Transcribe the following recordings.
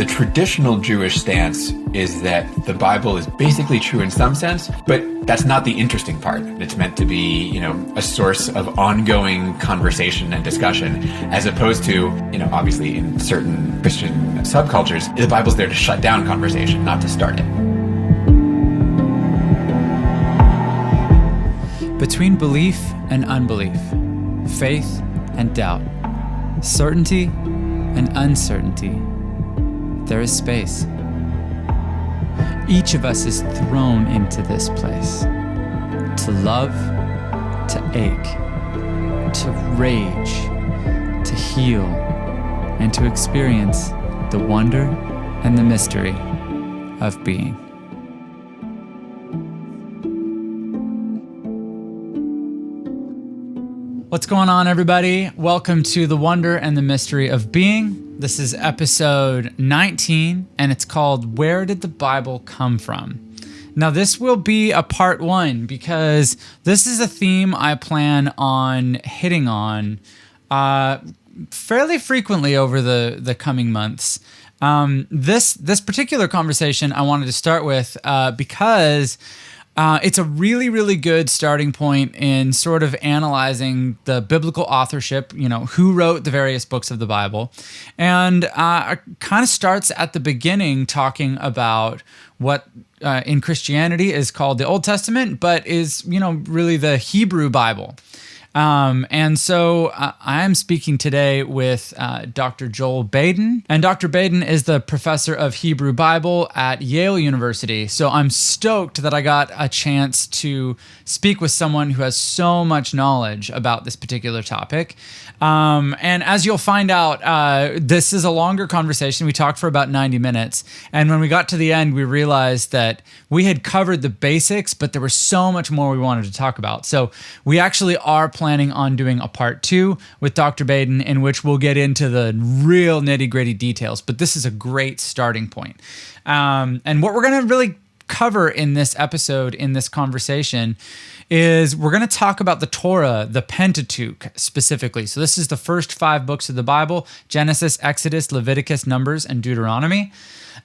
The traditional Jewish stance is that the Bible is basically true in some sense, but that's not the interesting part. It's meant to be, a source of ongoing conversation and discussion, as opposed to, obviously in certain Christian subcultures, the Bible's there to shut down conversation, not to start it. Between belief and unbelief, faith and doubt, certainty and uncertainty, there is space. Each of us is thrown into this place to love, to ache, to rage, to heal, and to experience the wonder and the mystery of being. What's going on, everybody? Welcome to The Wonder and the Mystery of Being. This is episode 19, and it's called Where Did the Bible Come From? Now, this will be a part one because this is a theme I plan on hitting on fairly frequently over the coming months. This particular conversation I wanted to start with because it's a really, really good starting point in sort of analyzing the biblical authorship, who wrote the various books of the Bible. And it kind of starts at the beginning talking about what in Christianity is called the Old Testament, but is, really the Hebrew Bible. And so I am speaking today with Dr. Joel Baden, and Dr. Baden is the professor of Hebrew Bible at Yale University. So I'm stoked that I got a chance to speak with someone who has so much knowledge about this particular topic. And as you'll find out, this is a longer conversation. We talked for about 90 minutes. And when we got to the end, we realized that we had covered the basics, but there was so much more we wanted to talk about. So we actually are planning on doing a part two with Dr. Baden, in which we'll get into the real nitty-gritty details. But this is a great starting point. And what we're going to really cover in this episode, in this conversation, is we're going to talk about the Torah, the Pentateuch specifically. So this is the first 5 books of the Bible: Genesis, Exodus, Leviticus, Numbers, and Deuteronomy.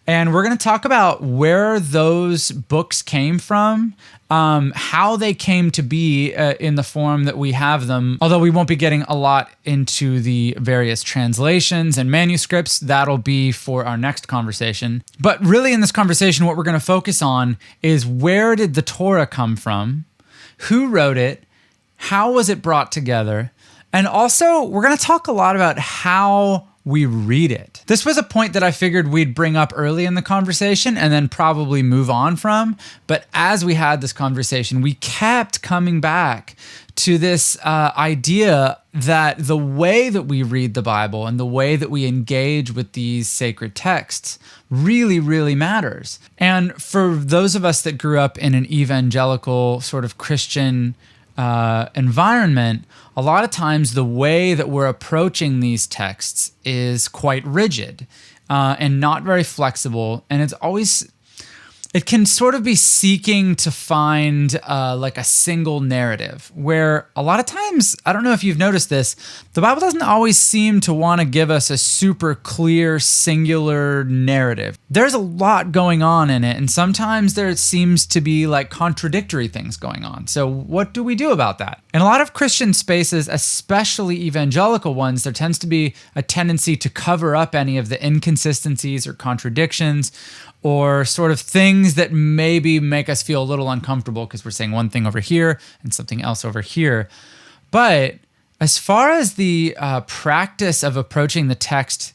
And we're going to talk about where those books came from, how they came to be in the form that we have them. Although we won't be getting a lot into the various translations and manuscripts, that'll be for our next conversation. But really in this conversation, what we're going to focus on is where did the Torah come from? Who wrote it? How was it brought together? And also, we're going to talk a lot about how we read it. This was a point that I figured we'd bring up early in the conversation and then probably move on from. But as we had this conversation, we kept coming back to this idea that the way that we read the Bible and the way that we engage with these sacred texts really, really matters. And for those of us that grew up in an evangelical sort of Christian environment, a lot of times the way that we're approaching these texts is quite rigid and not very flexible. And it can sort of be seeking to find like a single narrative, where a lot of times, I don't know if you've noticed this, the Bible doesn't always seem to want to give us a super clear, singular narrative. There's a lot going on in it, and sometimes there seems to be like contradictory things going on. So what do we do about that? In a lot of Christian spaces, especially evangelical ones, there tends to be a tendency to cover up any of the inconsistencies or contradictions, or sort of things that maybe make us feel a little uncomfortable because we're saying one thing over here and something else over here. But as far as the practice of approaching the text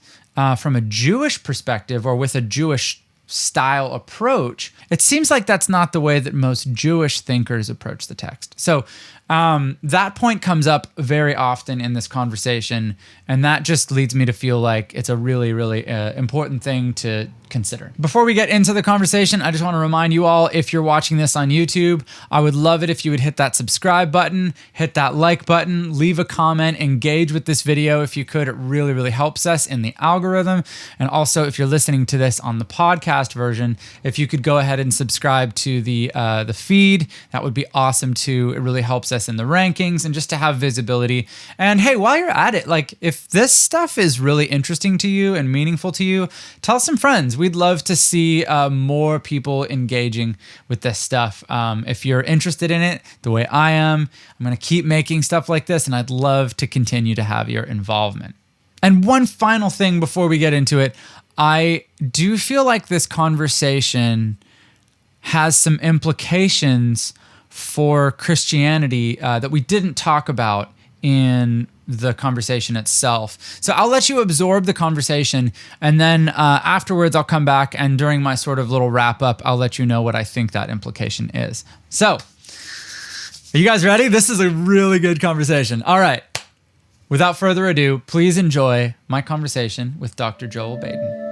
from a Jewish perspective or with a Jewish style approach, it seems like that's not the way that most Jewish thinkers approach the text. So that point comes up very often in this conversation, and that just leads me to feel like it's a really, really important thing to consider. Before we get into the conversation, I just want to remind you all, if you're watching this on YouTube, I would love it if you would hit that subscribe button, hit that like button, leave a comment, engage with this video if you could. It really, really helps us in the algorithm. And also, if you're listening to this on the podcast version, if you could go ahead and subscribe to the feed, that would be awesome too. It really helps us us in the rankings and just to have visibility. And hey, while you're at it, like if this stuff is really interesting to you and meaningful to you, tell some friends. We'd love to see more people engaging with this stuff. If you're interested in it the way I am, I'm going to keep making stuff like this, and I'd love to continue to have your involvement. And one final thing before we get into it, I do feel like this conversation has some implications for Christianity that we didn't talk about in the conversation itself. So I'll let you absorb the conversation, and then afterwards I'll come back, and during my sort of little wrap up, I'll let you know what I think that implication is. So, are you guys ready? This is a really good conversation. All right. Without further ado, please enjoy my conversation with Dr. Joel Baden.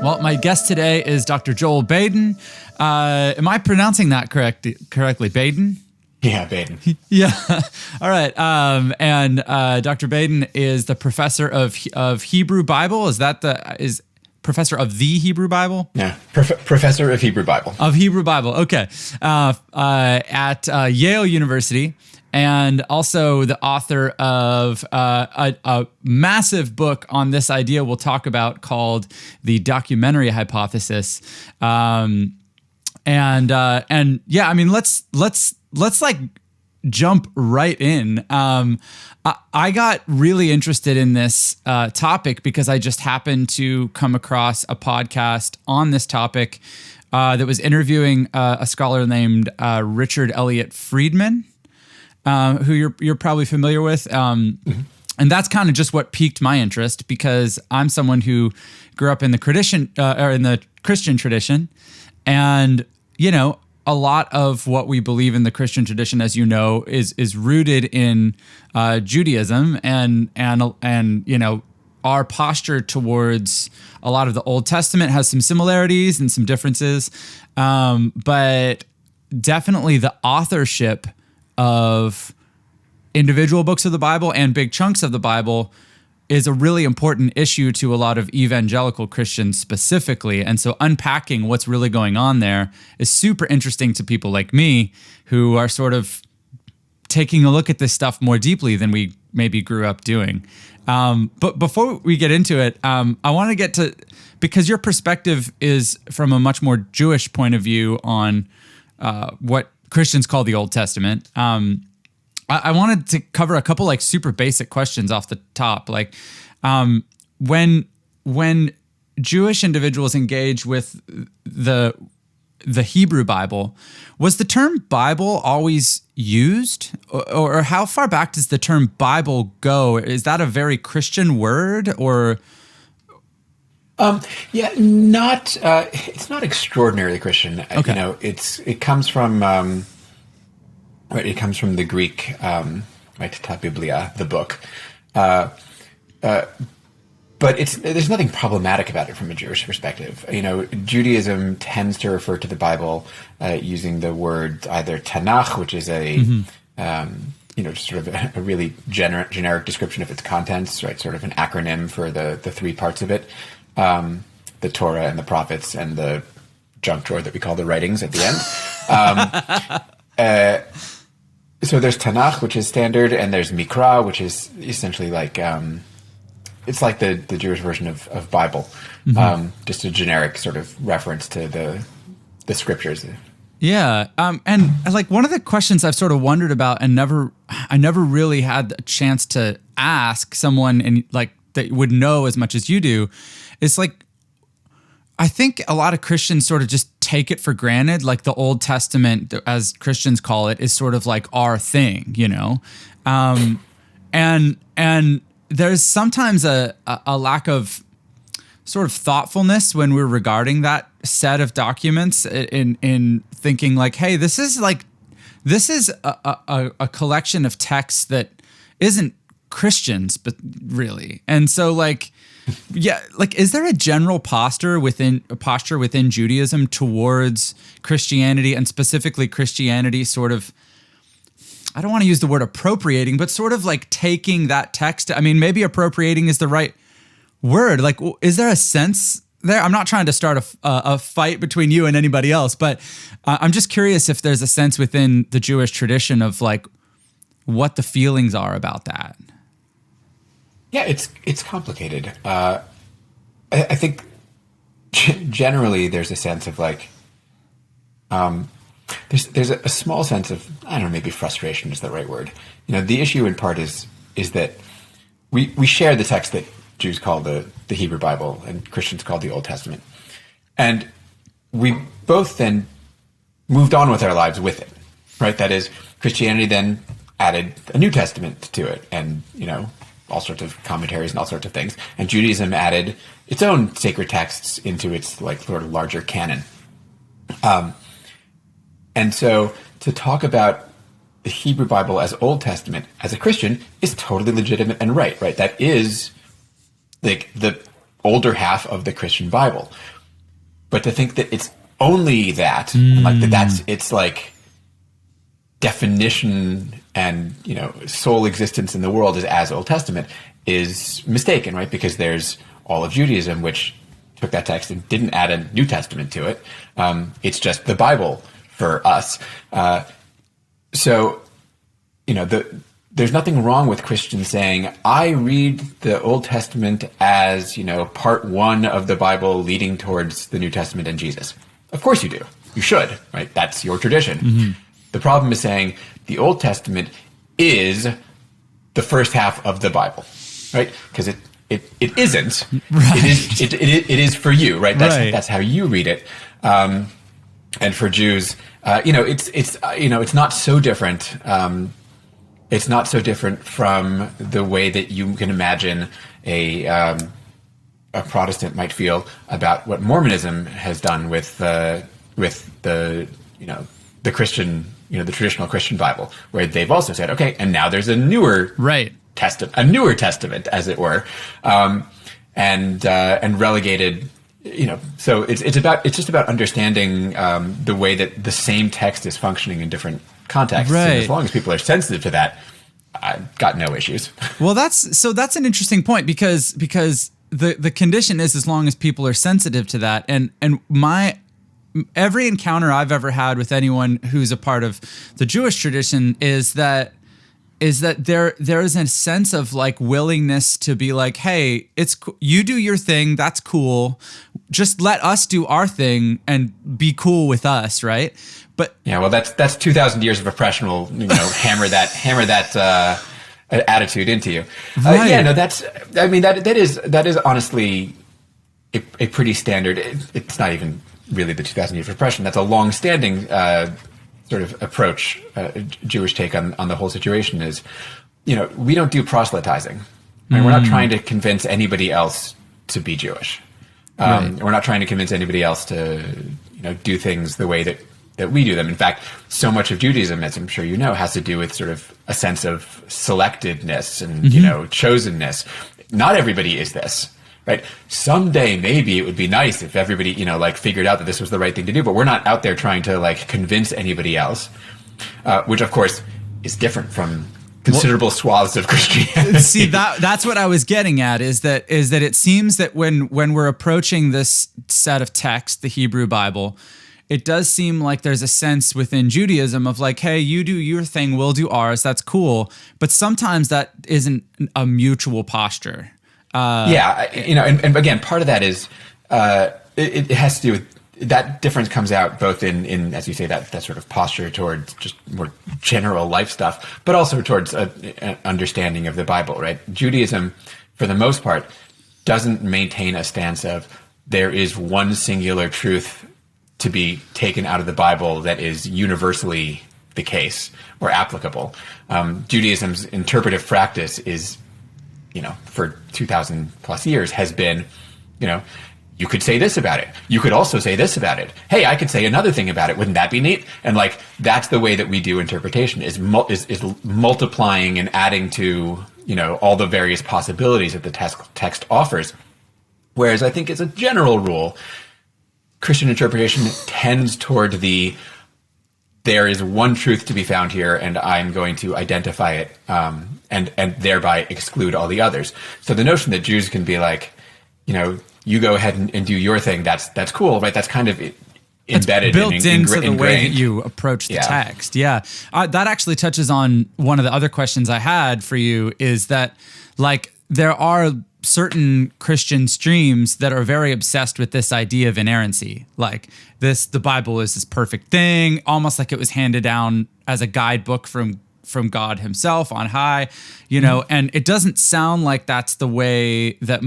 Well, my guest today is Dr. Joel Baden. Am I pronouncing that correctly? Baden? Yeah, Baden. Yeah. All right. And Dr. Baden is the professor of Hebrew Bible. Is professor of the Hebrew Bible? Yeah, professor of Hebrew Bible. Of Hebrew Bible. Okay. At Yale University. And also the author of a massive book on this idea we'll talk about called The Documentary Hypothesis. And yeah, I mean, let's like jump right in. I got really interested in this topic because I just happened to come across a podcast on this topic that was interviewing a scholar named Richard Elliott Friedman. Who you're probably familiar with. And that's kind of just what piqued my interest, because I'm someone who grew up in the Christian tradition. And, you know, a lot of what we believe in the Christian tradition, as you know, is rooted in Judaism and you know, our posture towards a lot of the Old Testament has some similarities and some differences. But definitely the authorship of individual books of the Bible and big chunks of the Bible is a really important issue to a lot of evangelical Christians specifically. And so unpacking what's really going on there is super interesting to people like me who are sort of taking a look at this stuff more deeply than we maybe grew up doing. But before we get into it, I want to get to, because your perspective is from a much more Jewish point of view on what Christians call the Old Testament. I wanted to cover a couple like super basic questions off the top. Like when Jewish individuals engage with the Hebrew Bible, was the term Bible always used? Or how far back does the term Bible go? Is that a very Christian word, or... Yeah, not. It's not extraordinarily Christian. Okay. You know, it comes from. It comes from the Greek, right? Ta Biblia, the book. But there's nothing problematic about it from a Jewish perspective. You know, Judaism tends to refer to the Bible using the word either Tanakh, which is a you know, just sort of a really generic description of its contents, right? Sort of an acronym for the three parts of it. The Torah and the prophets and the junk drawer that we call the writings at the end. So there's Tanakh, which is standard, and there's Mikra, which is essentially like, it's like the Jewish version of Bible. Just a generic sort of reference to the scriptures. Yeah. And like one of the questions I've sort of wondered about and I never really had a chance to ask someone and like that would know as much as you do, is like, I think a lot of Christians sort of just take it for granted, like the Old Testament, as Christians call it, is sort of like our thing, you know? And there's sometimes a lack of sort of thoughtfulness when we're regarding that set of documents in thinking like, hey, this is a collection of texts that isn't Christians, but really. And so like, yeah, like, is there a general posture within Judaism towards Christianity, and specifically Christianity sort of, I don't want to use the word appropriating, but sort of like taking that text? I mean, maybe appropriating is the right word. Like, is there a sense there? I'm not trying to start a fight between you and anybody else, but I'm just curious if there's a sense within the Jewish tradition of like what the feelings are about that. Yeah, it's complicated. I think generally there's a sense of like, there's a small sense of, I don't know, maybe frustration is the right word. The issue in part is that we share the text that Jews call the Hebrew Bible and Christians call the Old Testament. And we both then moved on with our lives with it, right? That is, Christianity then added a New Testament to it and, all sorts of commentaries and all sorts of things. And Judaism added its own sacred texts into its like sort of larger canon. And so to talk about the Hebrew Bible as Old Testament as a Christian is totally legitimate and right? That is like the older half of the Christian Bible. But to think that it's only that, like that's its like definition and, sole existence in the world is as Old Testament is mistaken, right? Because there's all of Judaism, which took that text and didn't add a New Testament to it. It's just the Bible for us. So, there's nothing wrong with Christians saying, I read the Old Testament as, part one of the Bible leading towards the New Testament and Jesus. Of course you do. You should, right? That's your tradition. Mm-hmm. The problem is saying the Old Testament is the first half of the Bible, right? Because it isn't. Right. It is for you, right? That's how you read it. And for Jews, it's not so different. It's not so different from the way that you can imagine a Protestant might feel about what Mormonism has done with the Christian, the traditional Christian Bible, where they've also said, okay, and now there's a newer testament, as it were, and relegated. So it's just about understanding the way that the same text is functioning in different contexts. Right. And as long as people are sensitive to that, I've got no issues. Well, that's an interesting point because the condition is as long as people are sensitive to that, and every encounter I've ever had with anyone who's a part of the Jewish tradition is that there is a sense of like willingness to be like, hey, you do your thing, that's cool. Just let us do our thing and be cool with us, right? But yeah, well, that's 2,000 years of oppression will hammer that attitude into you. Right. That is honestly a pretty standard. It's not even really the 2,000 years of oppression. That's a long-standing sort of approach, Jewish take on the whole situation is, we don't do proselytizing. Right? We're not trying to convince anybody else to be Jewish. We're not trying to convince anybody else to, do things the way that we do them. In fact, so much of Judaism, as I'm sure you know, has to do with sort of a sense of selectedness and, chosenness. Not everybody is this. Right. Someday, maybe it would be nice if everybody, figured out that this was the right thing to do. But we're not out there trying to convince anybody else, which, of course, is different from considerable swaths of Christianity. See, that's what I was getting at is that it seems that when we're approaching this set of text, the Hebrew Bible, it does seem like there's a sense within Judaism of like, hey, you do your thing, we'll do ours. That's cool. But sometimes that isn't a mutual posture. And again, part of that is it has to do with that difference comes out both in as you say that sort of posture towards just more general life stuff, but also towards an understanding of the Bible. Right? Judaism, for the most part, doesn't maintain a stance of there is one singular truth to be taken out of the Bible that is universally the case or applicable. Judaism's interpretive practice is, for 2,000 plus years has been, you could say this about it. You could also say this about it. Hey, I could say another thing about it. Wouldn't that be neat? And that's the way that we do interpretation is multiplying and adding to, all the various possibilities that the text offers. Whereas I think as a general rule, Christian interpretation tends toward there is one truth to be found here, and I'm going to identify it and thereby exclude all the others. So the notion that Jews can be like, you go ahead and do your thing, that's cool, right? That's kind of embedded built and into the way that ingrained. you approach the text. Yeah. That actually touches on one of the other questions I had for you, is that like there are certain Christian streams that are very obsessed with this idea of inerrancy. Like the Bible is this perfect thing, almost like it was handed down as a guidebook from God himself on high, and it doesn't sound like that's the way that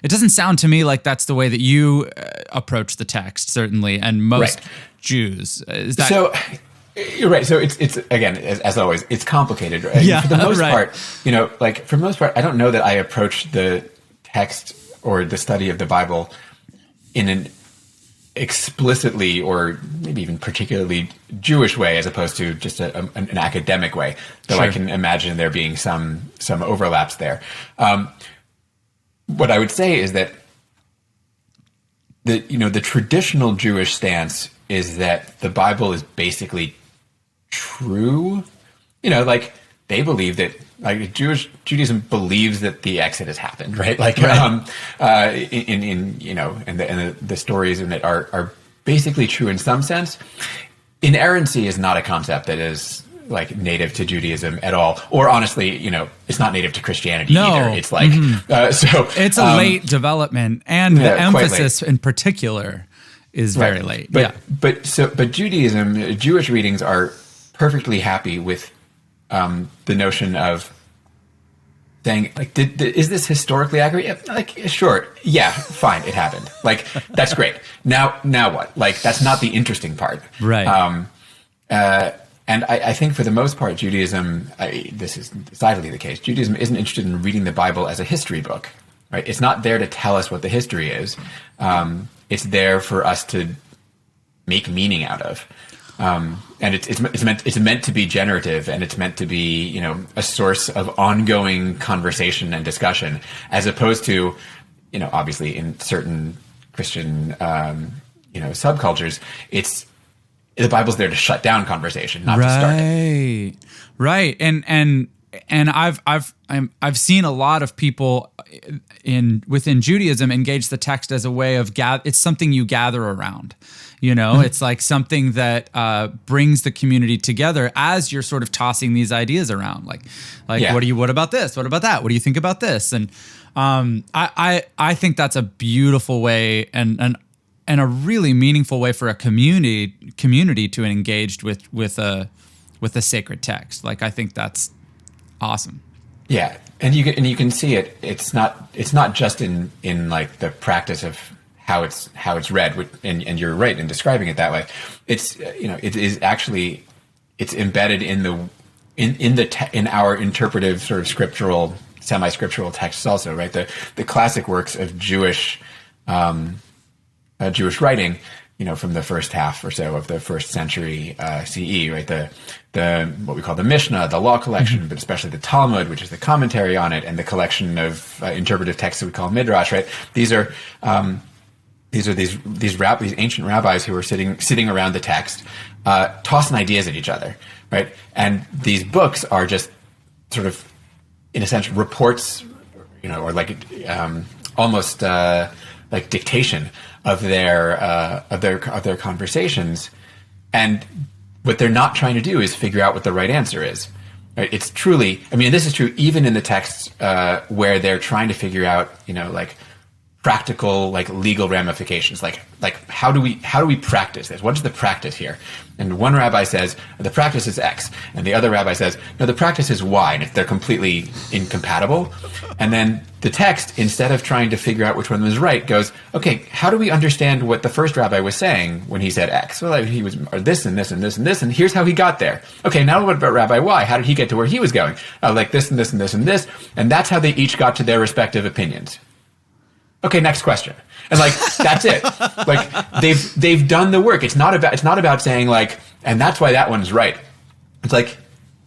it doesn't sound to me like that's the way that you approach the text, certainly, and most Jews. Is that so? You're right. So it's again, as always, it's complicated. Right? Yeah, for the most right. part, for the most part, I don't know that I approach the text or the study of the Bible in an explicitly or maybe even particularly Jewish way, as opposed to just an academic way. Though Sure. I can imagine there being some overlaps there. What I would say is that the traditional Jewish stance is that the Bible is basically true. They believe that, like, Judaism believes that the Exodus happened, right? Like, right. the stories in it are basically true in some sense. Inerrancy is not a concept that is like native to Judaism at all, or honestly, it's not native to Christianity either. It's like so it's a late development, and the emphasis late. in particular is very late. But Judaism, Jewish readings are perfectly happy with the notion of saying, like, is this historically accurate? Yeah, like, sure, yeah, fine, it happened. Like, that's great. Now what? Like, that's not the interesting part, right? And I think for the most part, Judaism, this is decidedly the case, Judaism isn't interested in reading the Bible as a history book, right? It's not there to tell us what the history is. It's there for us to make meaning out of. And it's meant to be generative, and it's meant to be, a source of ongoing conversation and discussion, as opposed to, obviously in certain Christian, subcultures, the Bible's there to shut down conversation, not to start it. Right. And I've seen a lot of people within Judaism engage the text as a way of it's something you gather around. It's like something that brings the community together as you're sort of tossing these ideas around. Like, what about this? What about that? What do you think about this? And I think that's a beautiful way and a really meaningful way for a community to engage with a sacred text. Like, I think that's awesome. Yeah, and you can see it. It's not just in like the practice of how it's read, and you're right in describing it that way. It's it is actually, it's embedded in our interpretive sort of scriptural, semi-scriptural texts also, right? The classic works of Jewish writing, from the first half or so of the first century CE, right? The what we call the Mishnah, the law collection, but especially the Talmud, which is the commentary on it, and the collection of interpretive texts that we call Midrash, right? These are these ancient rabbis who are sitting around the text, tossing ideas at each other, right? And these books are just sort of, in a sense, reports, or like almost like dictation of their conversations. And what they're not trying to do is figure out what the right answer is. Right? It's truly, this is true even in the texts where they're trying to figure out, like practical, like legal ramifications, like how do we practice this? What is the practice here? And one rabbi says the practice is X, and the other rabbi says no, the practice is Y, and they're completely incompatible. And then the text, instead of trying to figure out which one was right, goes, okay, how do we understand what the first rabbi was saying when he said X? Well, he was this and this and this and this, and here's how he got there. Okay, now what about Rabbi Y? How did he get to where he was going? Like this and this and this and this, and that's how they each got to their respective opinions. Okay, next question. And like, that's it. Like, they've done the work. It's not about saying like, and that's why that one's right. It's like,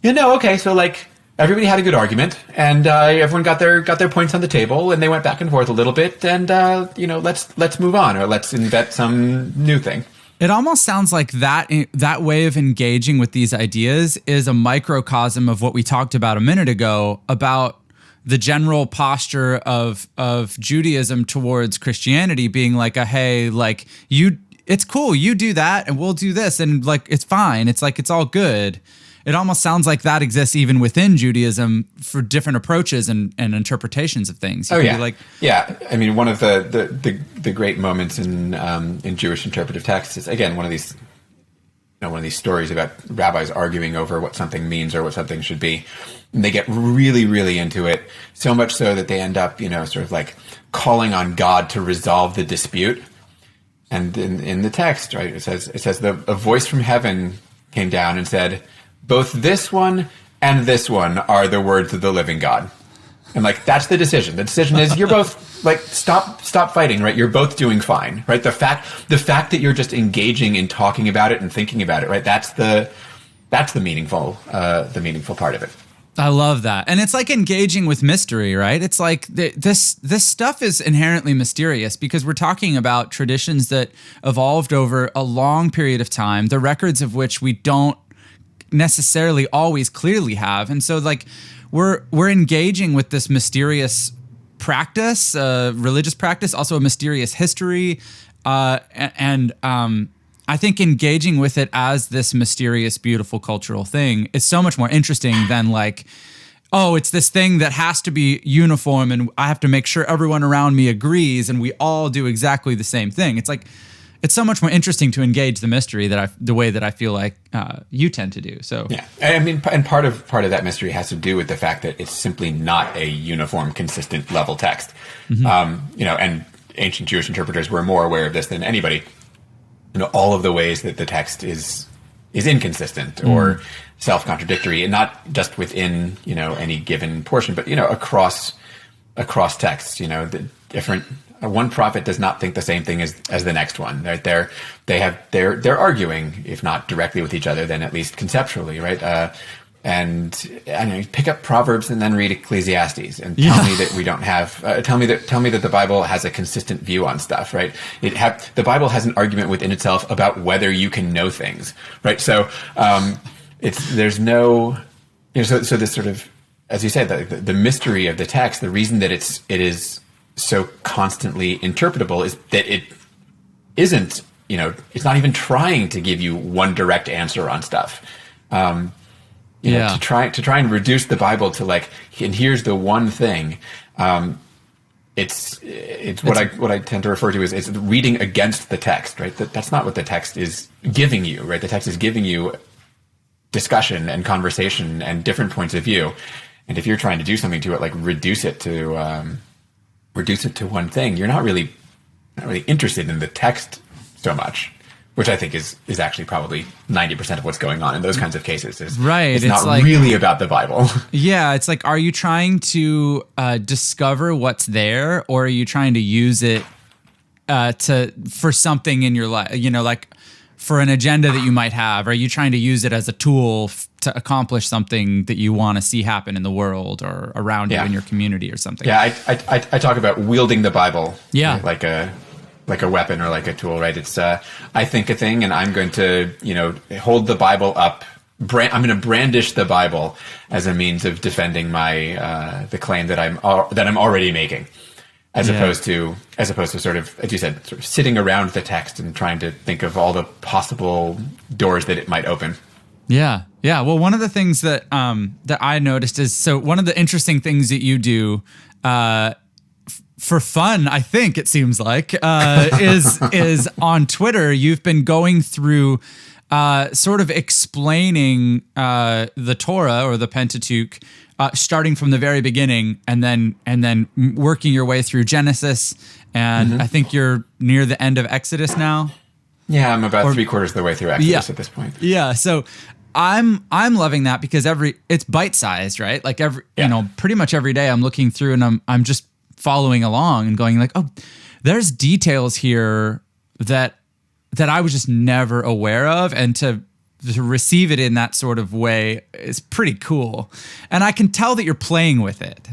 okay, so like everybody had a good argument, and everyone got their points on the table, and they went back and forth a little bit, and let's move on, or let's invent some new thing. It almost sounds like that way of engaging with these ideas is a microcosm of what we talked about a minute ago about the general posture of Judaism towards Christianity being like hey, like it's cool. You do that and we'll do this. And like, it's fine. It's like, it's all good. It almost sounds like that exists even within Judaism for different approaches and interpretations of things. You yeah. I mean, one of the great moments in Jewish interpretive texts is, again, one of these stories about rabbis arguing over what something means or what something should be. And they get really, really into it, so much so that they end up, sort of like calling on God to resolve the dispute. And in the text, right, it says a voice from heaven came down and said, both this one and this one are the words of the living God. And like, that's the decision. The decision is you're both like, stop fighting, right? You're both doing fine, right? The fact that you're just engaging in talking about it and thinking about it, right? That's the meaningful part of it. I love that. And it's like engaging with mystery, right? It's like this stuff is inherently mysterious because we're talking about traditions that evolved over a long period of time, the records of which we don't necessarily always clearly have. And so like we're engaging with this mysterious practice, religious practice, also a mysterious history. And I think engaging with it as this mysterious, beautiful cultural thing is so much more interesting than like, oh, it's this thing that has to be uniform and I have to make sure everyone around me agrees and we all do exactly the same thing. It's like, it's so much more interesting to engage the mystery the way that I feel like you tend to do. So yeah, I mean, and part of that mystery has to do with the fact that it's simply not a uniform, consistent level text. Mm-hmm. And ancient Jewish interpreters were more aware of this than anybody. All of the ways that the text is inconsistent or self-contradictory, and not just within any given portion, but across texts. The different. One prophet does not think the same thing as the next one. Right? They're arguing, if not directly with each other, then at least conceptually, right? And pick up Proverbs and then read Ecclesiastes and tell me that we don't have. Tell me that the Bible has a consistent view on stuff, right? The Bible has an argument within itself about whether you can know things, right? So there's no, so this sort of, as you said, the mystery of the text, the reason that it is so constantly interpretable is that it isn't, it's not even trying to give you one direct answer on stuff. To try and reduce the Bible to like, and here's the one thing. It's what I tend to refer to as it's reading against the text, right? That's not what the text is giving you, right? The text is giving you discussion and conversation and different points of view. And if you're trying to do something to it, like reduce it to one thing, you're not really interested in the text so much, which I think is actually probably 90% of what's going on in those kinds of cases. It's not like, really about the Bible. Yeah, it's like, are you trying to discover what's there, or are you trying to use it for something in your life? Like for an agenda that you might have. Are you trying to use it as a tool to accomplish something that you want to see happen in the world or around you in your community or something? Yeah, I talk about wielding the Bible. Yeah, like a weapon or like a tool, right? It's I think a thing, and I'm going to hold the Bible up. I'm going to brandish the Bible as a means of defending my the claim that I'm already making, as opposed to sort of, as you said, sort of sitting around the text and trying to think of all the possible doors that it might open. Yeah. Well, one of the things that I noticed is, so one of the interesting things that you do for fun, I think it seems like, is on Twitter. You've been going through sort of explaining the Torah or the Pentateuch, starting from the very beginning, and then working your way through Genesis, and I think you're near the end of Exodus now. Yeah, I'm about 3/4 of the way through Exodus at this point. Yeah, so I'm loving that because it's bite sized, right? Like pretty much every day I'm looking through and I'm just following along and going like, oh, there's details here that I was just never aware of, and to receive it in that sort of way is pretty cool. And I can tell that you're playing with it.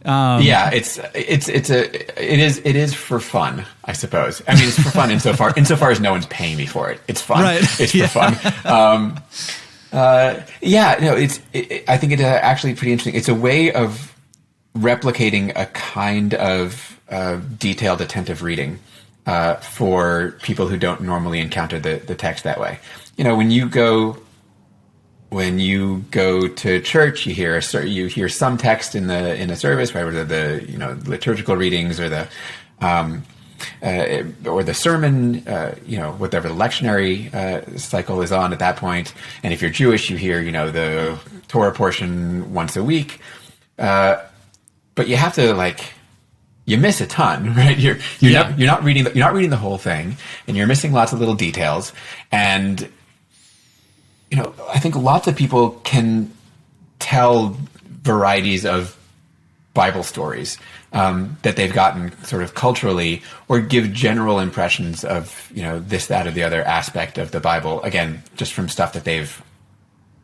Yeah, it is for fun, I suppose. I mean, it's for fun insofar as no one's paying me for it. It's fun. Right. It's for fun. I think it's actually pretty interesting. It's a way of replicating a kind of detailed, attentive reading for people who don't normally encounter the text that way. When you go to church, you hear some text in a service, right? Whether the liturgical readings or the sermon, whatever the lectionary cycle is on at that point. And if you're Jewish, you hear the Torah portion once a week. But you have to you miss a ton, right? You're not reading the whole thing, and you're missing lots of little details. And I think lots of people can tell varieties of Bible stories that they've gotten sort of culturally, or give general impressions of this, that, or the other aspect of the Bible. Again, just from stuff that they've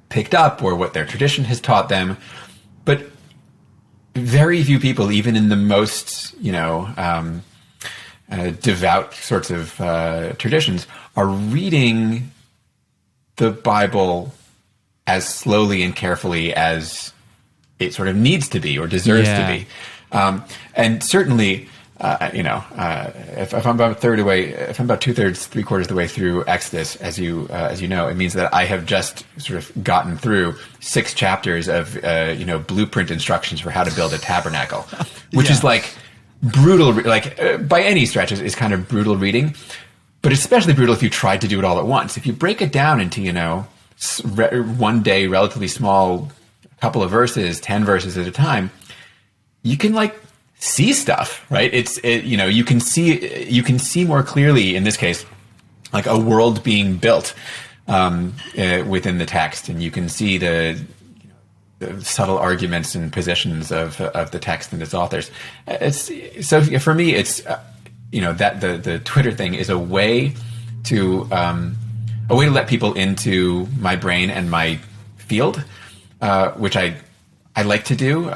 picked up or what their tradition has taught them. But very few people, even in the most devout sorts of traditions, are reading the Bible as slowly and carefully as it sort of needs to be or deserves to be. And certainly, if I'm about a third away, if I'm about 2/3, 3/4 the way through Exodus, as you know, it means that I have just sort of gotten through 6 chapters of blueprint instructions for how to build a tabernacle, which is brutal. By any stretch, is kind of brutal reading, but especially brutal if you tried to do it all at once. If you break it down into one day, relatively small, couple of verses, 10 verses at a time, you can see stuff, right? You can see more clearly in this case, a world being built within the text, and you can see the subtle arguments and positions of the text and its authors. For me, it's that the Twitter thing is a way to let people into my brain and my field, which I like to do.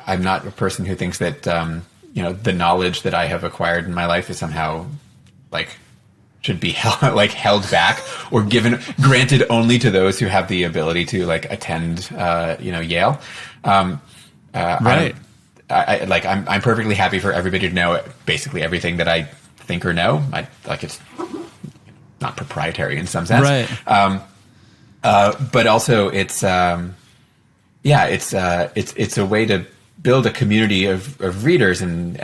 I'm not a person who thinks that the knowledge that I have acquired in my life is somehow should be held back or granted only to those who have the ability to attend Yale. Right. I'm perfectly happy for everybody to know basically everything that I think or know. It's not proprietary in some sense, right? But also it's a way to build a community of readers and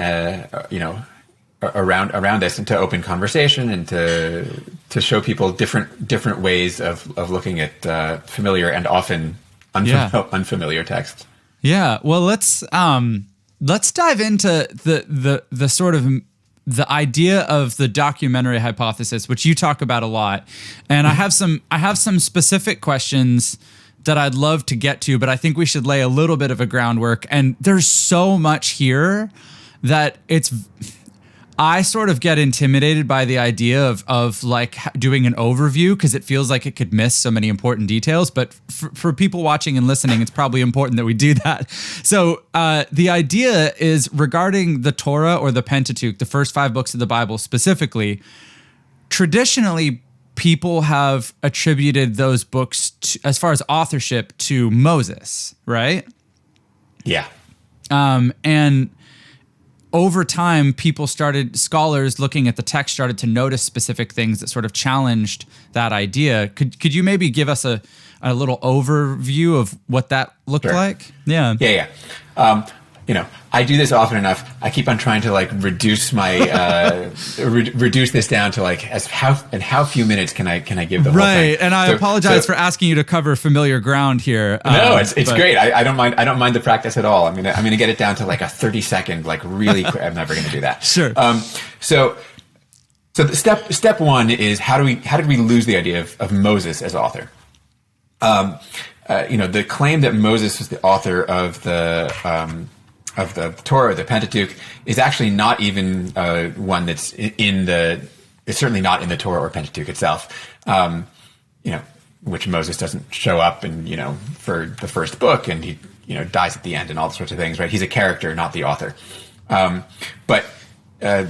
around this, and to open conversation, and to show people different ways of looking at familiar and often unfamiliar text. Yeah. Well, let's dive into the sort of the idea of the documentary hypothesis, which you talk about a lot, and I have some specific questions that I'd love to get to, but I think we should lay a little bit of a groundwork. And there's so much here that I sort of get intimidated by the idea of doing an overview, because it feels like it could miss so many important details. But for people watching and listening, it's probably important that we do that. So the idea is regarding the Torah or the Pentateuch, the first 5 books of the Bible specifically. Traditionally, people have attributed those books as far as authorship to Moses, right? Yeah. And over time, scholars looking at the text started to notice specific things that sort of challenged that idea. Could you maybe give us a little overview of what that looked like? Yeah. Yeah. I do this often enough. I keep on trying to reduce my reduce this down to how few minutes can I give the whole thing? Right, and I apologize for asking you to cover familiar ground here. No, it's great. I don't mind. I don't mind the practice at all. I'm gonna get it down to a 30-second really quick. I'm never gonna do that. Sure. So the step one is how did we lose the idea of Moses as author? The claim that Moses was the author of the Torah, the Pentateuch, is actually not even one that's it's certainly not in the Torah or Pentateuch itself, which Moses doesn't show up for the first book, and he dies at the end and all sorts of things, right? He's a character, not the author. But the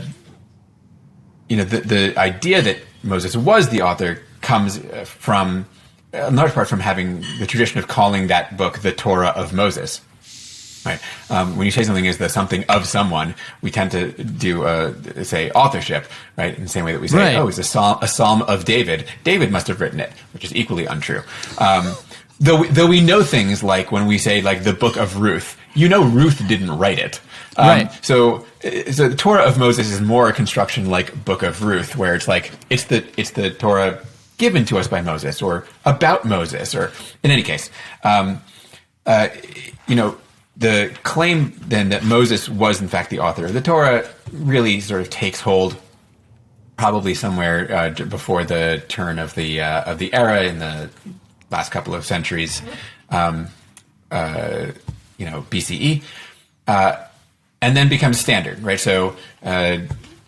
idea that Moses was the author comes in large part from having the tradition of calling that book the Torah of Moses. Right. When you say something is the something of someone, we tend to do say authorship, right? In the same way that we say, Right. oh, it's a psalm of David. David must have written it, which is equally untrue. Though we know things like when we say like the book of Ruth, Ruth didn't write it. Right. So the Torah of Moses is more a construction like book of Ruth, where it's like it's the Torah given to us by Moses or about Moses, or in any case, the claim then that Moses was in fact the author of the Torah really sort of takes hold probably somewhere before the turn of the era in the last couple of centuries, BCE, and then becomes standard, right? So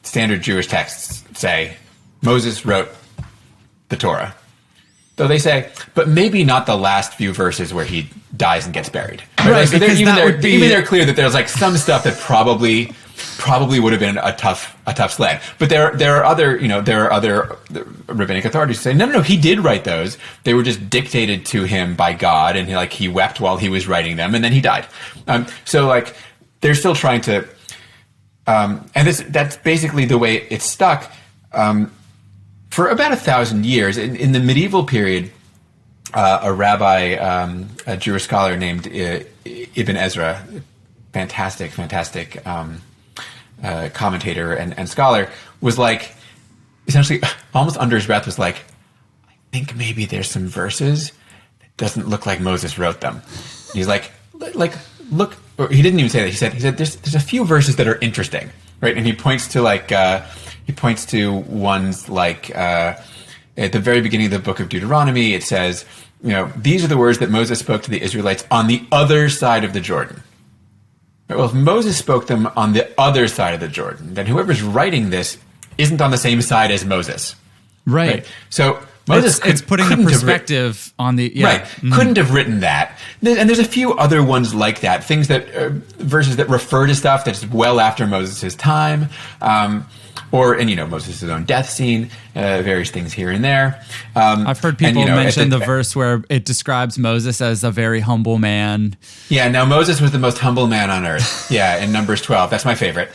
standard Jewish texts say Moses wrote the Torah. Though they say, but maybe not the last few verses where he dies and gets buried. Right, so because they're clear that there's like some stuff that probably would have been a tough sled. But there are other rabbinic authorities who say no, he did write those. They were just dictated to him by God, and he wept while he was writing them, and then he died. So like they're still trying to, and that's basically the way it's stuck. For about 1,000 years, in the medieval period, a rabbi, a Jewish scholar named Ibn Ezra, fantastic commentator and scholar, was like, essentially, almost under his breath, was like, I think maybe there's some verses that doesn't look like Moses wrote them. And he's like, look, or he didn't even say that. He said there's a few verses that are interesting, right? And he points to ones like at the very beginning of the book of Deuteronomy. It says, these are the words that Moses spoke to the Israelites on the other side of the Jordan. Right? Well, if Moses spoke them on the other side of the Jordan, then whoever's writing this isn't on the same side as Moses. Right. So Moses it's putting the perspective on the right. Mm-hmm. Couldn't have written that. And there's a few other ones like that, things that verses that refer to stuff that's well after Moses' time. Moses' own death scene, various things here and there. I've heard people mention the verse where it describes Moses as a very humble man. Yeah, now Moses was the most humble man on earth. Yeah, in Numbers 12. That's my favorite.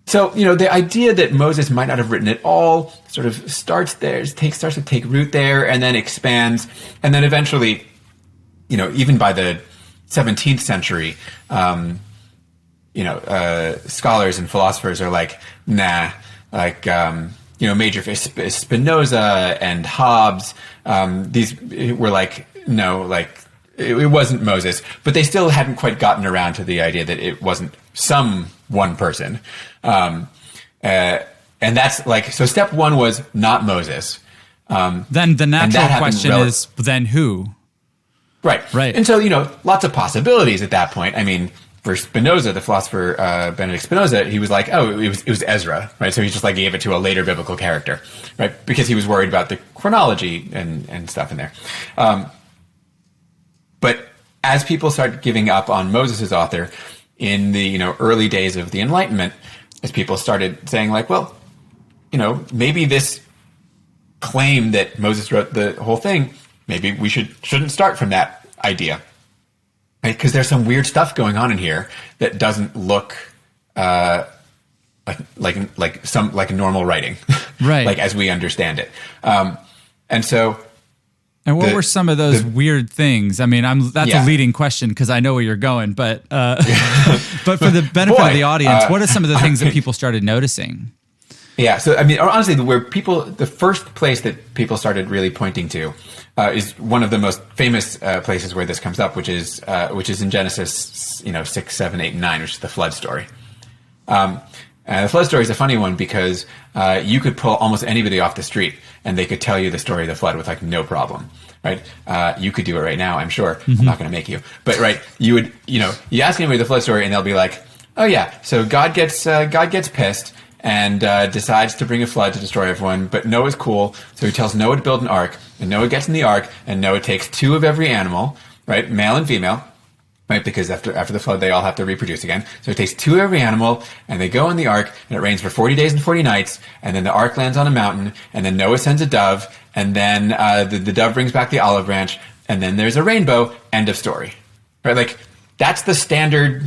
So, the idea that Moses might not have written it all sort of starts there, starts to take root there, and then expands. And then eventually, even by the 17th century, scholars and philosophers are like, nah, like, major Spinoza and Hobbes, these were like, no, like, it wasn't Moses, but they still hadn't quite gotten around to the idea that it wasn't some one person. And that's like, so step one was not Moses. Then the natural question is, then who? Right. Right. And so, lots of possibilities at that point. I mean, for Spinoza, the philosopher Benedict Spinoza, he was like, oh, it was Ezra, right? So he just like gave it to a later biblical character, right? Because he was worried about the chronology and stuff in there. But as people started giving up on Moses' author in the early days of the Enlightenment, as people started saying like, well, maybe this claim that Moses wrote the whole thing, maybe we shouldn't start from that idea. Right? Because there's some weird stuff going on in here that doesn't look like normal writing, right? Like as we understand it. And what were some of those weird things? I mean, that's a leading question because I know where you're going, but but for the benefit of the audience, what are some of the things that people started noticing? Yeah, so I mean, honestly, the first place that people started really pointing to is one of the most famous places where this comes up, which is in Genesis, 6, 7, 8, and 9, which is the flood story. And the flood story is a funny one because you could pull almost anybody off the street and they could tell you the story of the flood with like no problem, right? You could do it right now, I'm sure. Mm-hmm. I'm not going to make you, but right, you would, you ask anybody the flood story and they'll be like, oh yeah, so God gets pissed and decides to bring a flood to destroy everyone, but Noah's cool, so he tells Noah to build an ark, and Noah gets in the ark, and Noah takes 2 of every animal, right, male and female, right, because after the flood they all have to reproduce again. So he takes 2 of every animal, and they go in the ark, and it rains for 40 days and 40 nights, and then the ark lands on a mountain, and then Noah sends a dove, and then the dove brings back the olive branch, and then there's a rainbow, end of story. right? Like that's the standard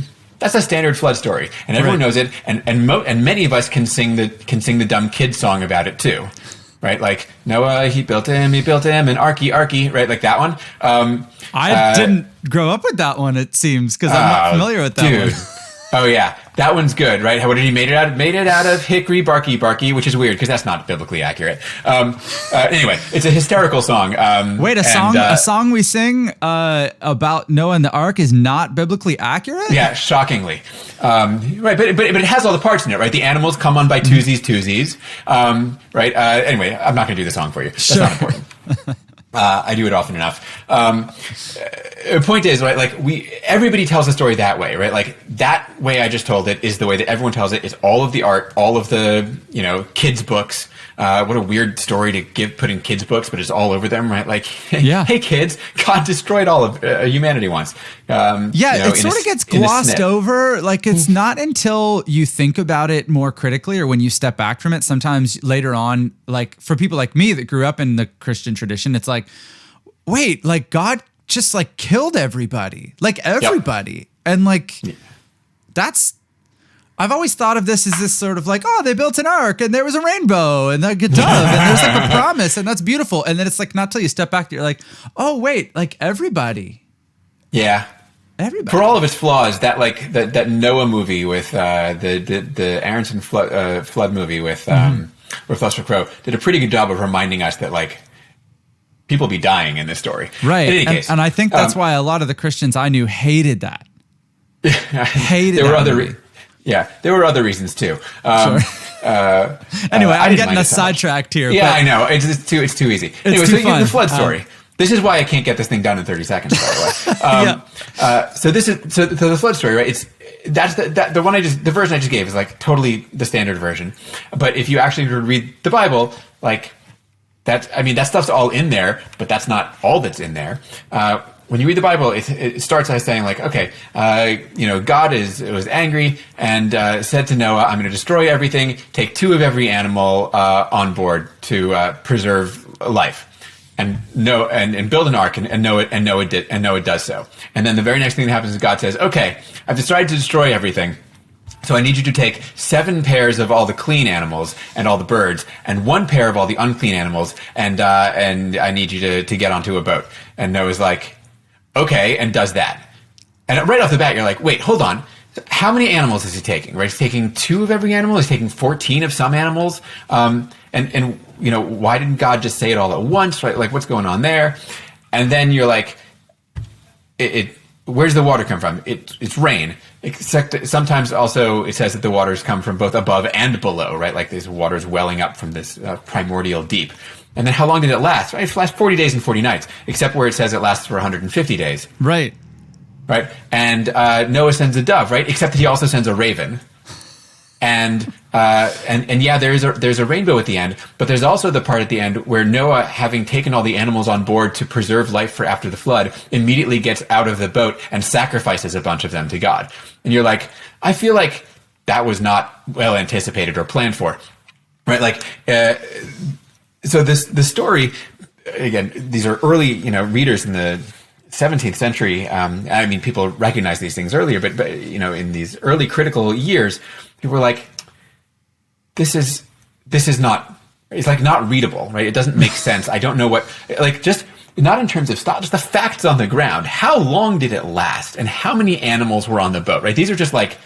flood story, and everyone knows it, and many of us can sing the dumb kid song about it too, right? Like Noah, he built him, and Arky, right? Like that one. I didn't grow up with that one, it seems, because I'm not familiar with that one. Oh yeah, that one's good, right? What did he made it out of? Made it out of hickory barky, which is weird because that's not biblically accurate. Anyway, it's a hysterical song. Wait, a song we sing about Noah and the Ark is not biblically accurate? Yeah, shockingly. Right, but it has all the parts in it, right? The animals come on by twosies. Right. Anyway, I'm not going to do the song for you. That's not important. I do it often enough. The point is, right, like everybody tells the story that way, right? Like that way I just told it is the way that everyone tells it. It's all of the art, all of the, kids' books. What a weird story to put in kids' books, but it's all over them, right? Like, hey kids, God destroyed all of humanity once. It sort of gets glossed over. Like it's not until you think about it more critically or when you step back from it, sometimes later on, like for people like me that grew up in the Christian tradition, it's like, wait, like God just like killed everybody, and like I've always thought of this as this sort of like, oh, they built an ark and there was a rainbow and like a dove and there's like a promise and that's beautiful, and then it's like not till you step back, you're like, oh wait, like everybody, for all of its flaws, that Noah movie with the Aronson flood movie with Russell Crowe did a pretty good job of reminding us that like people be dying in this story. Right. In any case. And I think that's why a lot of the Christians I knew hated that. There were other reasons too. Sure. Anyway, I'm getting us sidetracked here. Yeah, I know. It's too easy. Anyway, too fun. The flood story. This is why I can't get this thing done in 30 seconds, by the way. So the flood story, right? The version I just gave is like totally the standard version. But if you actually read the Bible, like that stuff's all in there, but that's not all that's in there. When you read the Bible, it starts by saying like, okay, God was angry and said to Noah, I'm going to destroy everything, take 2 of every animal on board to preserve life. And build an ark, and Noah does so. And then the very next thing that happens is God says, okay, I've decided to destroy everything. So I need you to take 7 pairs of all the clean animals and all the birds, and 1 pair of all the unclean animals, and I need you to get onto a boat. And Noah's like, okay, and does that. And right off the bat, you're like, wait, hold on. How many animals is he taking? Right, he's taking 2 of every animal. He's taking 14 of some animals. And why didn't God just say it all at once? Right, like what's going on there? And then you're like, where's the water come from? It's rain. Except sometimes also it says that the waters come from both above and below, right? Like this water's welling up from this primordial deep. And then how long did it last? Right, it lasts 40 days and 40 nights, except where it says it lasts for 150 days. Right. Right. And Noah sends a dove, right? Except that he also sends a raven. And yeah, there's a rainbow at the end, but there's also the part at the end where Noah, having taken all the animals on board to preserve life for after the flood, immediately gets out of the boat and sacrifices a bunch of them to God. And you're like, I feel like that was not well anticipated or planned for, right? Like, so the story, again, these are early, readers in the 17th century. People recognize these things earlier, but in these early critical years, people were like, this is not, it's like not readable, right? It doesn't make sense. I don't know what, like, just not in terms of stuff, just the facts on the ground. How long did it last? And how many animals were on the boat, right? These are just like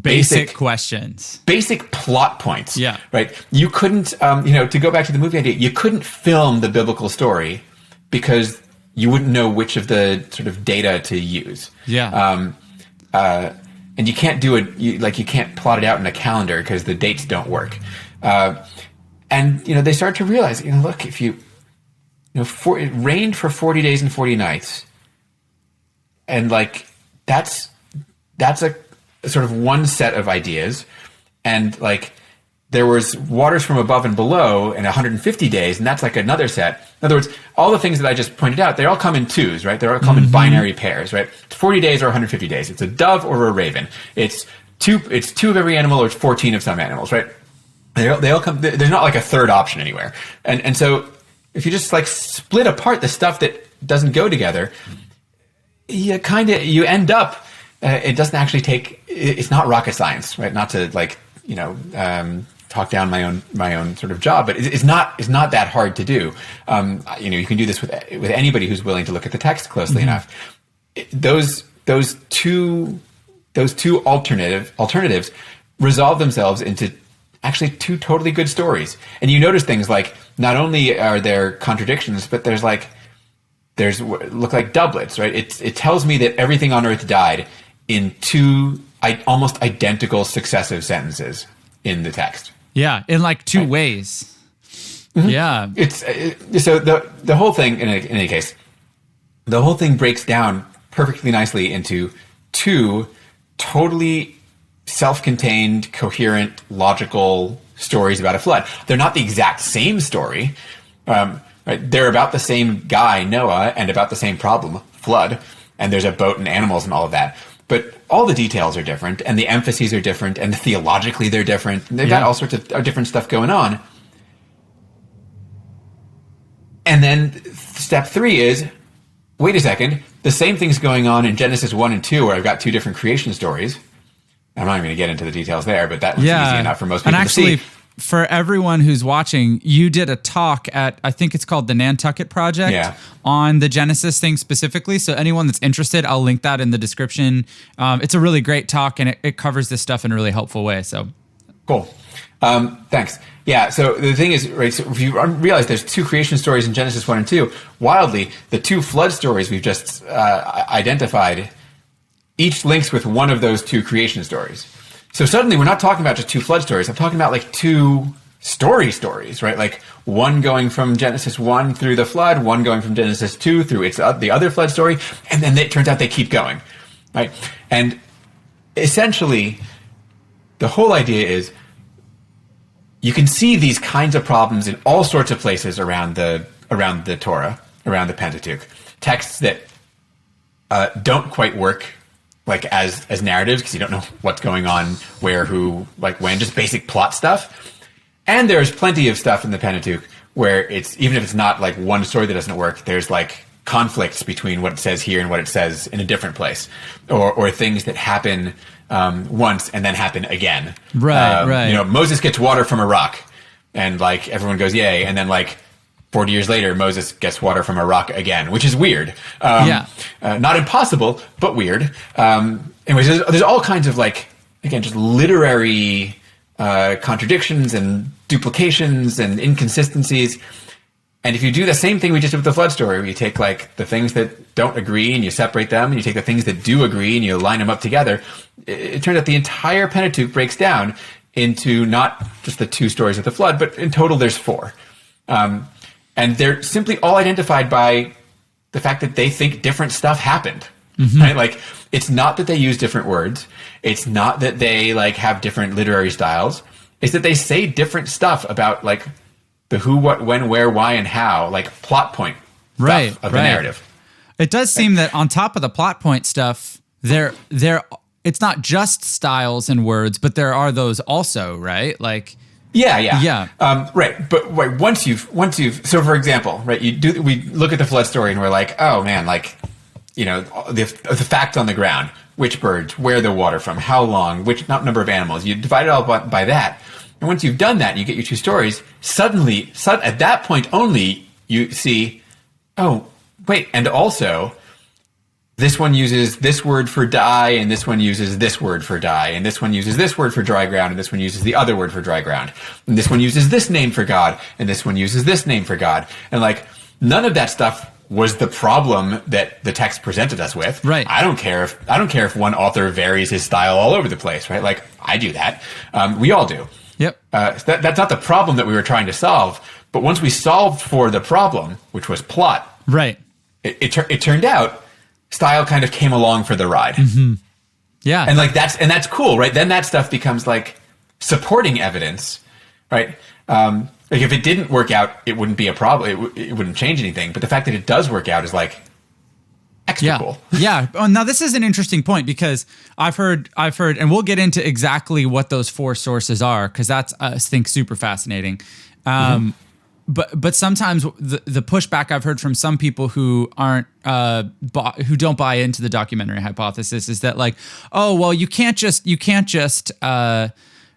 basic questions, basic plot points. Yeah. Right. You couldn't, to go back to the movie idea, you couldn't film the biblical story because you wouldn't know which of the sort of data to use. Yeah. And you can't do it, you can't plot it out in a calendar because the dates don't work. And they start to realize, look, if it rained for 40 days and 40 nights, and like that's a sort of one set of ideas, and like there was waters from above and below in 150 days, and that's like another set. In other words, all the things that I just pointed out, they all come in 2s, right? They all come in binary pairs, right? It's 40 days or 150 days. It's a dove or a raven. It's 2 of every animal, or it's 14 of some animals, right? They all come. There's not like a third option anywhere. And so if you just like split apart the stuff that doesn't go together, Yeah, kind of. You end up. It doesn't actually take. It's not rocket science, right? Not to talk down my own sort of job, but it's not that hard to do. You can do this with anybody who's willing to look at the text closely enough. Those two alternatives resolve themselves into actually two totally good stories. And you notice things like not only are there contradictions, but there's look like doublets, right? It tells me that everything on earth died in two almost identical successive sentences in the text. Yeah, in like two ways. Mm-hmm. Yeah. So the whole thing, in any case, the whole thing breaks down perfectly nicely into two totally self-contained, coherent, logical stories about a flood. They're not the exact same story. Right? They're about the same guy, Noah, and about the same problem, flood. And there's a boat and animals and all of that. But all the details are different, and the emphases are different, and theologically they're different. And they've got all sorts of different stuff going on. And then step 3 is, wait a second, the same thing's going on in Genesis 1 and 2, where I've got two different creation stories. I'm not even going to get into the details there, but that was easy enough for most people to see. For everyone who's watching, you did a talk at, I think it's called the Nantucket Project, on the Genesis thing specifically. So anyone that's interested, I'll link that in the description. It's a really great talk, and it covers this stuff in a really helpful way. So cool. Thanks. Yeah, so the thing is, right, so if you realize there's two creation stories in Genesis 1 and 2, wildly, the two flood stories we've just identified each links with one of those two creation stories. So suddenly we're not talking about just two flood stories. I'm talking about like two stories, right? Like one going from Genesis 1 through the flood, one going from Genesis 2 through the other flood story, and then it turns out they keep going, right? And essentially, the whole idea is you can see these kinds of problems in all sorts of places around the Torah, around the Pentateuch. Texts that don't quite work like as narratives, because you don't know what's going on, where, who, like when, just basic plot stuff. And there's plenty of stuff in the Pentateuch where it's, even if it's not like one story that doesn't work, there's like conflicts between what it says here and what it says in a different place, or things that happen once and then happen again. Right. Moses gets water from a rock, and like everyone goes yay, and then like 40 years later, Moses gets water from a rock again, which is weird. Not impossible, but weird. Anyways, there's all kinds of like, again, just literary contradictions and duplications and inconsistencies. And if you do the same thing we just did with the flood story, where you take like the things that don't agree and you separate them, and you take the things that do agree and you line them up together, it turns out the entire Pentateuch breaks down into not just the two stories of the flood, but in total there's 4. And they're simply all identified by the fact that they think different stuff happened, right? Like, it's not that they use different words. It's not that they like have different literary styles. It's that they say different stuff about like the who, what, when, where, why, and how, like plot point stuff of the narrative. It does seem that on top of the plot point stuff, it's not just styles and words, but there are those also, right? Like, Yeah. Right. But right, once you've, so for example, right, we look at the flood story and we're like, oh man, like, the facts on the ground, which birds, where the water from, how long, which number of animals, you divide it all by that. And once you've done that, you get your two stories, suddenly, at that point only, you see, oh, wait, and also, this one uses this word for die, and this one uses this word for die, and this one uses this word for dry ground, and this one uses the other word for dry ground. And this one uses this name for God, and this one uses this name for God. And like, none of that stuff was the problem that the text presented us with. Right. I don't care if one author varies his style all over the place, right? Like, I do that. We all do. Yep. That's not the problem that we were trying to solve. But once we solved for the problem, which was plot, right, it turned out style kind of came along for the ride. Yeah. And like that's cool, right? Then that stuff becomes like supporting evidence, right? Like if it didn't work out, it wouldn't be a problem. It wouldn't change anything. But the fact that it does work out is like extra cool. Yeah. Oh, now this is an interesting point, because I've heard, and we'll get into exactly what those 4 sources are, because that's, I think, super fascinating. but sometimes the pushback I've heard from some people who aren't who don't buy into the documentary hypothesis is that like, oh well, you can't just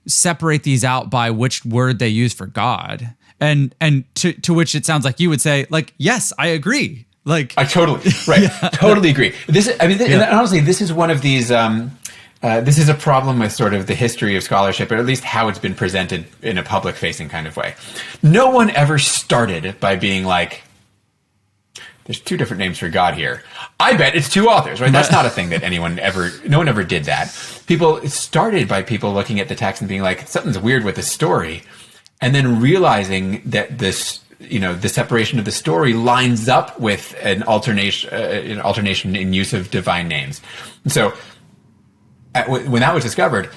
separate these out by which word they use for God, and to which it sounds like you would say like, yes, I agree. Like I totally totally agree. And honestly, this is one of these. This is a problem with sort of the history of scholarship, or at least how it's been presented in a public-facing kind of way. No one ever started by being like, there's two different names for God here. I bet it's two authors, right? That's not a thing that no one ever did that. It started by people looking at the text and being like, something's weird with the story, and then realizing that this, the separation of the story lines up with an alternation in use of divine names. And so, when that was discovered,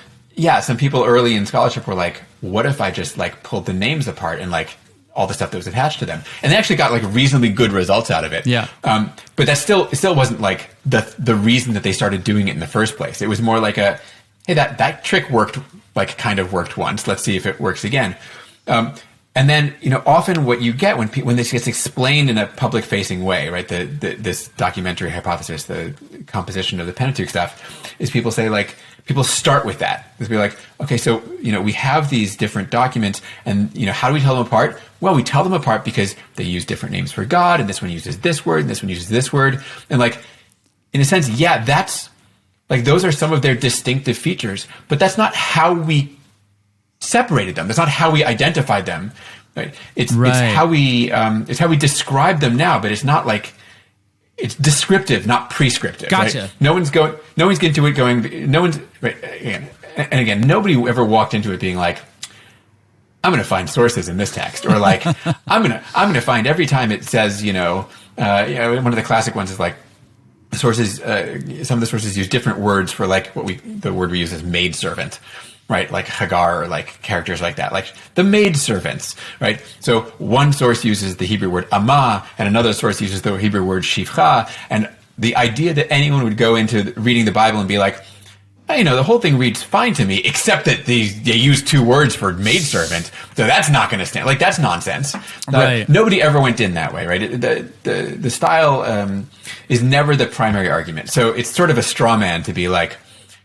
some people early in scholarship were like, what if I just like pulled the names apart and like all the stuff that was attached to them? And they actually got like reasonably good results out of it. Yeah. But it still wasn't like the reason that they started doing it in the first place. It was more like hey, that trick worked, like kind of worked once. Let's see if it works again. And then, often what you get when this gets explained in a public-facing way, right? This documentary hypothesis, the composition of the Pentateuch stuff, is people start with that. They'll be like, okay, so we have these different documents, and how do we tell them apart? Well, we tell them apart because they use different names for God, and this one uses this word, and this one uses this word, and like, in a sense, that's like those are some of their distinctive features, but that's not how we separated them. That's not how we identified them. Right? It's how we describe them now, but it's not like it's descriptive, not prescriptive. Gotcha. Right? No one's into it going. No one's right, again. Nobody ever walked into it being like, I'm going to find sources in this text, or like I'm going to find every time it says one of the classic ones is like sources. Some of the sources use different words for like the word we use as maidservant. Right, like Hagar, or like characters like that, like the maidservants, right? So one source uses the Hebrew word amah, and another source uses the Hebrew word shifcha, and the idea that anyone would go into reading the Bible and be like, the whole thing reads fine to me, except that they use two words for maidservant, so that's not going to stand. Like, that's nonsense. Right. Nobody ever went in that way, right? The style is never the primary argument. So it's sort of a straw man to be like,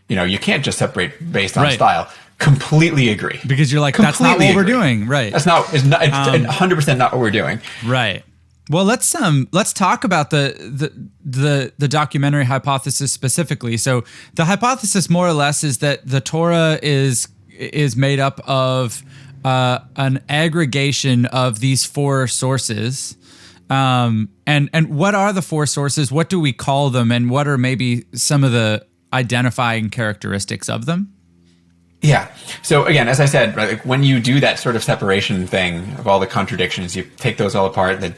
you can't just separate based on style. Completely agree. Because you're like, that's not what we're doing. Right. It's 100% not what we're doing. Right. Well, let's talk about the documentary hypothesis specifically. So the hypothesis more or less is that the Torah is made up of an aggregation of these four sources. And what are the four sources? What do we call them? And what are maybe some of the identifying characteristics of them? Yeah. So again, as I said, right, like when you do that sort of separation thing of all the contradictions, you take those all apart, the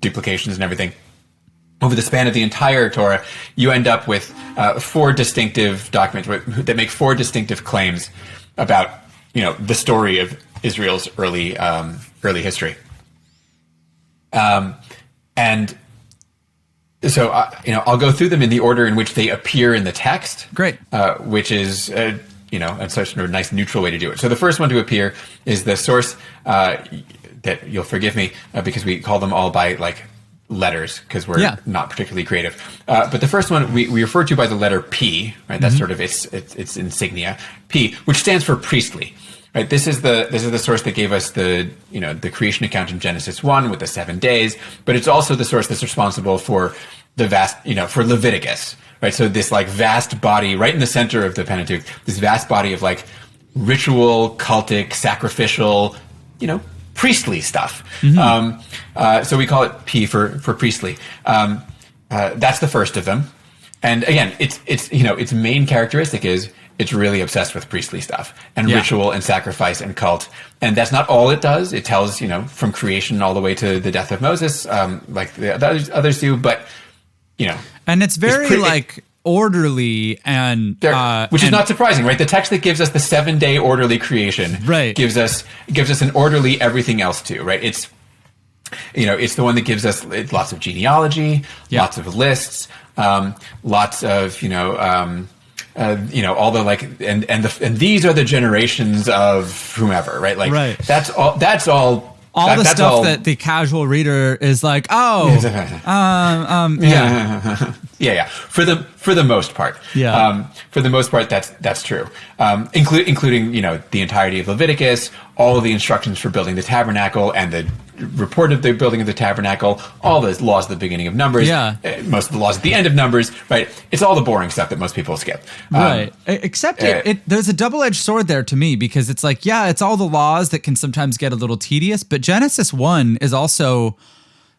duplications and everything, over the span of the entire Torah, you end up with four distinctive documents that make four distinctive claims about, the story of Israel's early history. And so, I'll go through them in the order in which they appear in the text. Great. Which is, it's such a nice neutral way to do it. So the first one to appear is the source that you'll forgive me because we call them all by like letters because we're not particularly creative. But the first one we refer to by the letter P, right? That's sort of its insignia, P, which stands for priestly. Right. This is the source that gave us the creation account in Genesis 1 with the 7 days, but it's also the source that's responsible for the vast, for Leviticus, right? So this like vast body right in the center of the Pentateuch, this vast body of like ritual, cultic, sacrificial, priestly stuff. Mm-hmm. So we call it P for priestly. That's the first of them. And again, its main characteristic is it's really obsessed with priestly stuff and ritual and sacrifice and cult. And that's not all it does. It tells, from creation all the way to the death of Moses, like the others do. But, and it's very orderly and which is not surprising, right? The text that gives us the 7-day orderly creation gives us an orderly everything else too, right? It's the one that gives us lots of genealogy, lots of lists, lots of all the and these are the generations of whomever, right? Like that's all all the stuff that the casual reader is like, yeah. For the most part, for the most part, that's true. Including the entirety of Leviticus, all of the instructions for building the tabernacle, and the report of the building of the tabernacle, all the laws at the beginning of Numbers, most of the laws at the end of Numbers, right? It's all the boring stuff that most people skip. Right. Except there's a double-edged sword there to me, because it's like, it's all the laws that can sometimes get a little tedious, but Genesis 1 is also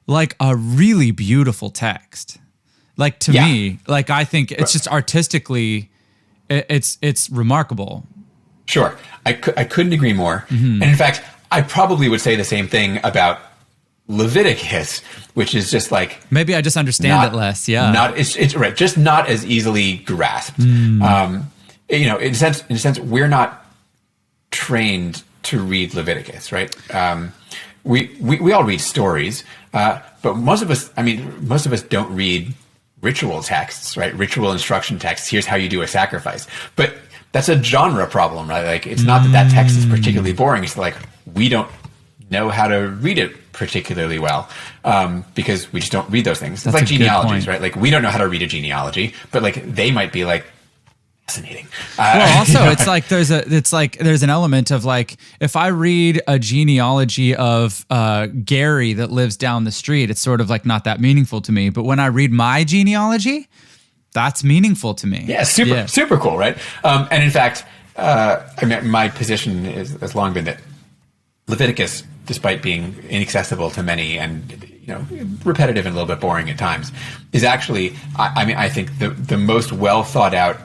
like a really beautiful text. Like to me, like I think it's just artistically, it's remarkable. Sure. I couldn't agree more. And in fact, I probably would say the same thing about Leviticus, which is just like, maybe I just understand it less. It's right, just not as easily grasped. In a sense, we're not trained to read Leviticus, right? We all read stories, but most of us don't read ritual texts, right? Ritual instruction texts. Here's how you do a sacrifice, but that's a genre problem, right? Like, it's not that text is particularly boring. It's like, we don't know how to read it particularly well, because we just don't read those things. It's like genealogies, right? Like, we don't know how to read a genealogy, but like, they might be like fascinating. Well, also, it's like there's an element of like, if I read a genealogy of Gary that lives down the street, it's sort of like not that meaningful to me. But when I read my genealogy, that's meaningful to me. Yeah, super cool, right? And in fact, my position has long been that Leviticus, despite being inaccessible to many and repetitive and a little bit boring at times, is actually, I think the most well thought out,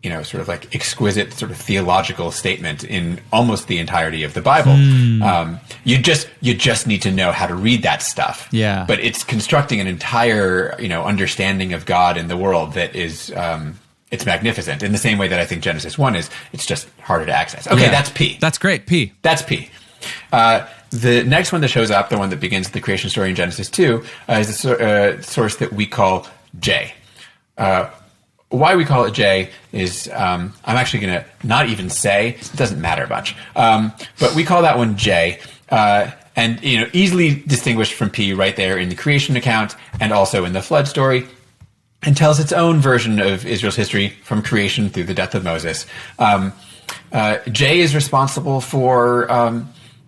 sort of like exquisite sort of theological statement in almost the entirety of the Bible. You just need to know how to read that stuff. Yeah. But it's constructing an entire, understanding of God and the world that is, it's magnificent, in the same way that I think Genesis 1 is. It's just harder to access. Okay, that's P. That's great, P. That's P. The next one that shows up, the one that begins the creation story in Genesis 2, is the source that we call J. Why we call it J is, I'm actually going to not even say, it doesn't matter much, but we call that one J, and easily distinguished from P right there in the creation account and also in the flood story, and tells its own version of Israel's history from creation through the death of Moses. J is responsible for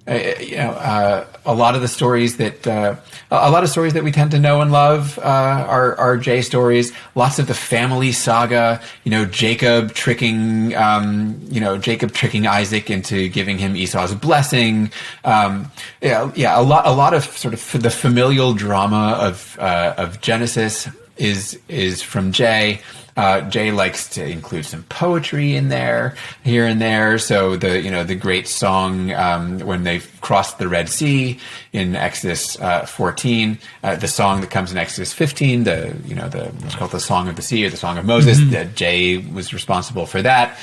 a lot of the stories that we tend to know and love are J stories. Lots of the family saga, Jacob tricking Isaac into giving him Esau's blessing. A lot of sort of the familial drama of Genesis is from J. Jay likes to include some poetry in there, here and there. So the great song when they crossed the Red Sea in Exodus 14, the song that comes in Exodus 15, it's called the Song of the Sea or the Song of Moses. Jay was responsible for that.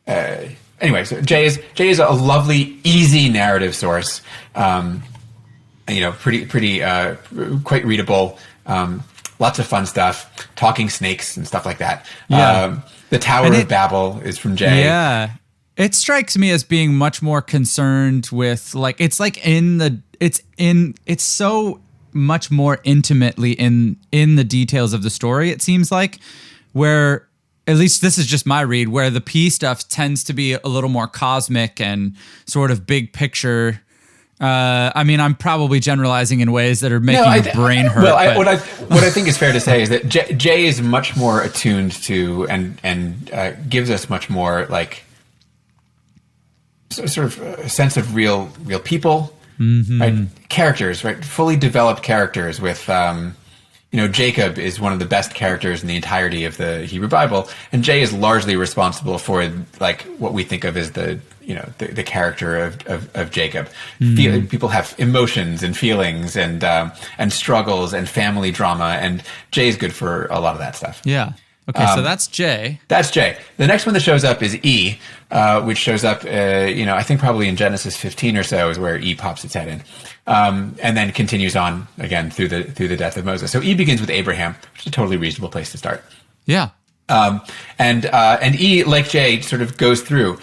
Anyway, so Jay is a lovely, easy narrative source. Pretty quite readable. Lots of fun stuff, talking snakes and stuff like that. Yeah. The Tower of Babel is from Jay. Yeah. It strikes me as being much more concerned with it's so much more intimately in the details of the story, it seems like, where, at least this is just my read, where the P stuff tends to be a little more cosmic and sort of big picture. I'm probably generalizing in ways that are making your brain hurt. Well, what I think is fair to say is that Jay is much more attuned to and gives us much more like sort of a sense of real people, right? Characters, right? Fully developed characters with. Jacob is one of the best characters in the entirety of the Hebrew Bible, and Jay is largely responsible for like what we think of as the character of Jacob. People have emotions and feelings and struggles and family drama, and Jay is good for a lot of that stuff. Yeah. Okay, so that's J. That's J. The next one that shows up is E, which shows up, I think probably in Genesis 15 or so is where E pops its head in, and then continues on again through the death of Moses. So E begins with Abraham, which is a totally reasonable place to start. Yeah. And E, like J, sort of goes through,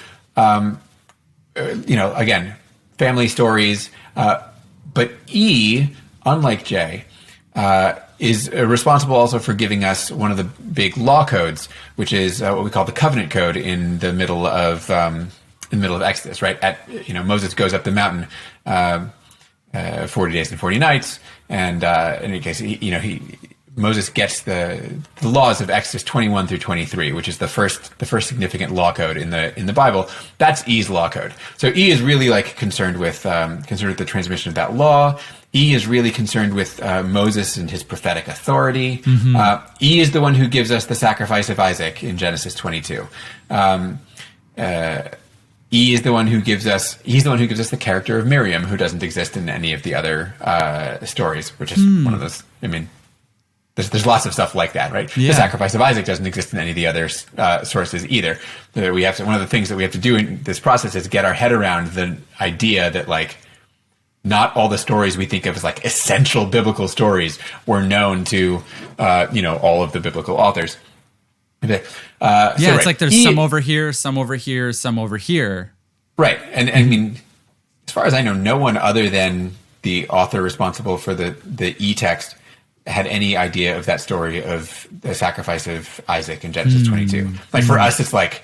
again, family stories. But E, unlike J, is responsible also for giving us one of the big law codes, which is what we call the covenant code in the middle of Exodus. Right, Moses goes up the mountain 40 days and 40 nights, and in any case, Moses gets the laws of Exodus 21 through 23, which is the first significant law code in the Bible. That's E's law code. So E is really like concerned with the transmission of that law. E is really concerned with Moses and his prophetic authority. Mm-hmm. E is the one who gives us the sacrifice of Isaac in Genesis 22. E is the one who gives us. He's the one who gives us the character of Miriam, who doesn't exist in any of the other stories, which is one of those. I mean, there's lots of stuff like that, right? Yeah. The sacrifice of Isaac doesn't exist in any of the other sources either. We have to. One of the things that we have to do in this process is get our head around the idea that like not all the stories we think of as like essential biblical stories were known to all of the biblical authors. Okay. It's like there's some over here, some over here, some over here. Right. And I mean, as far as I know, no one other than the author responsible for the E text had any idea of that story of the sacrifice of Isaac in Genesis 22. Like for us, it's like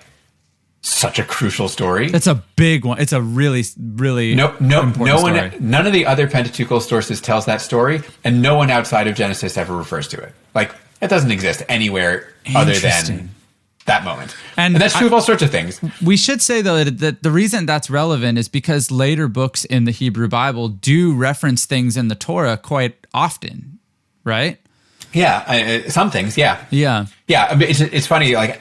such a crucial story. It's a big one. It's a really, really important story. None of the other Pentateuchal sources tells that story, and no one outside of Genesis ever refers to it. Like it doesn't exist anywhere other than that moment. And that's true of all sorts of things. We should say, though, that the reason that's relevant is because later books in the Hebrew Bible do reference things in the Torah quite often, right? Yeah, some things, yeah. Yeah. Yeah, it's funny, like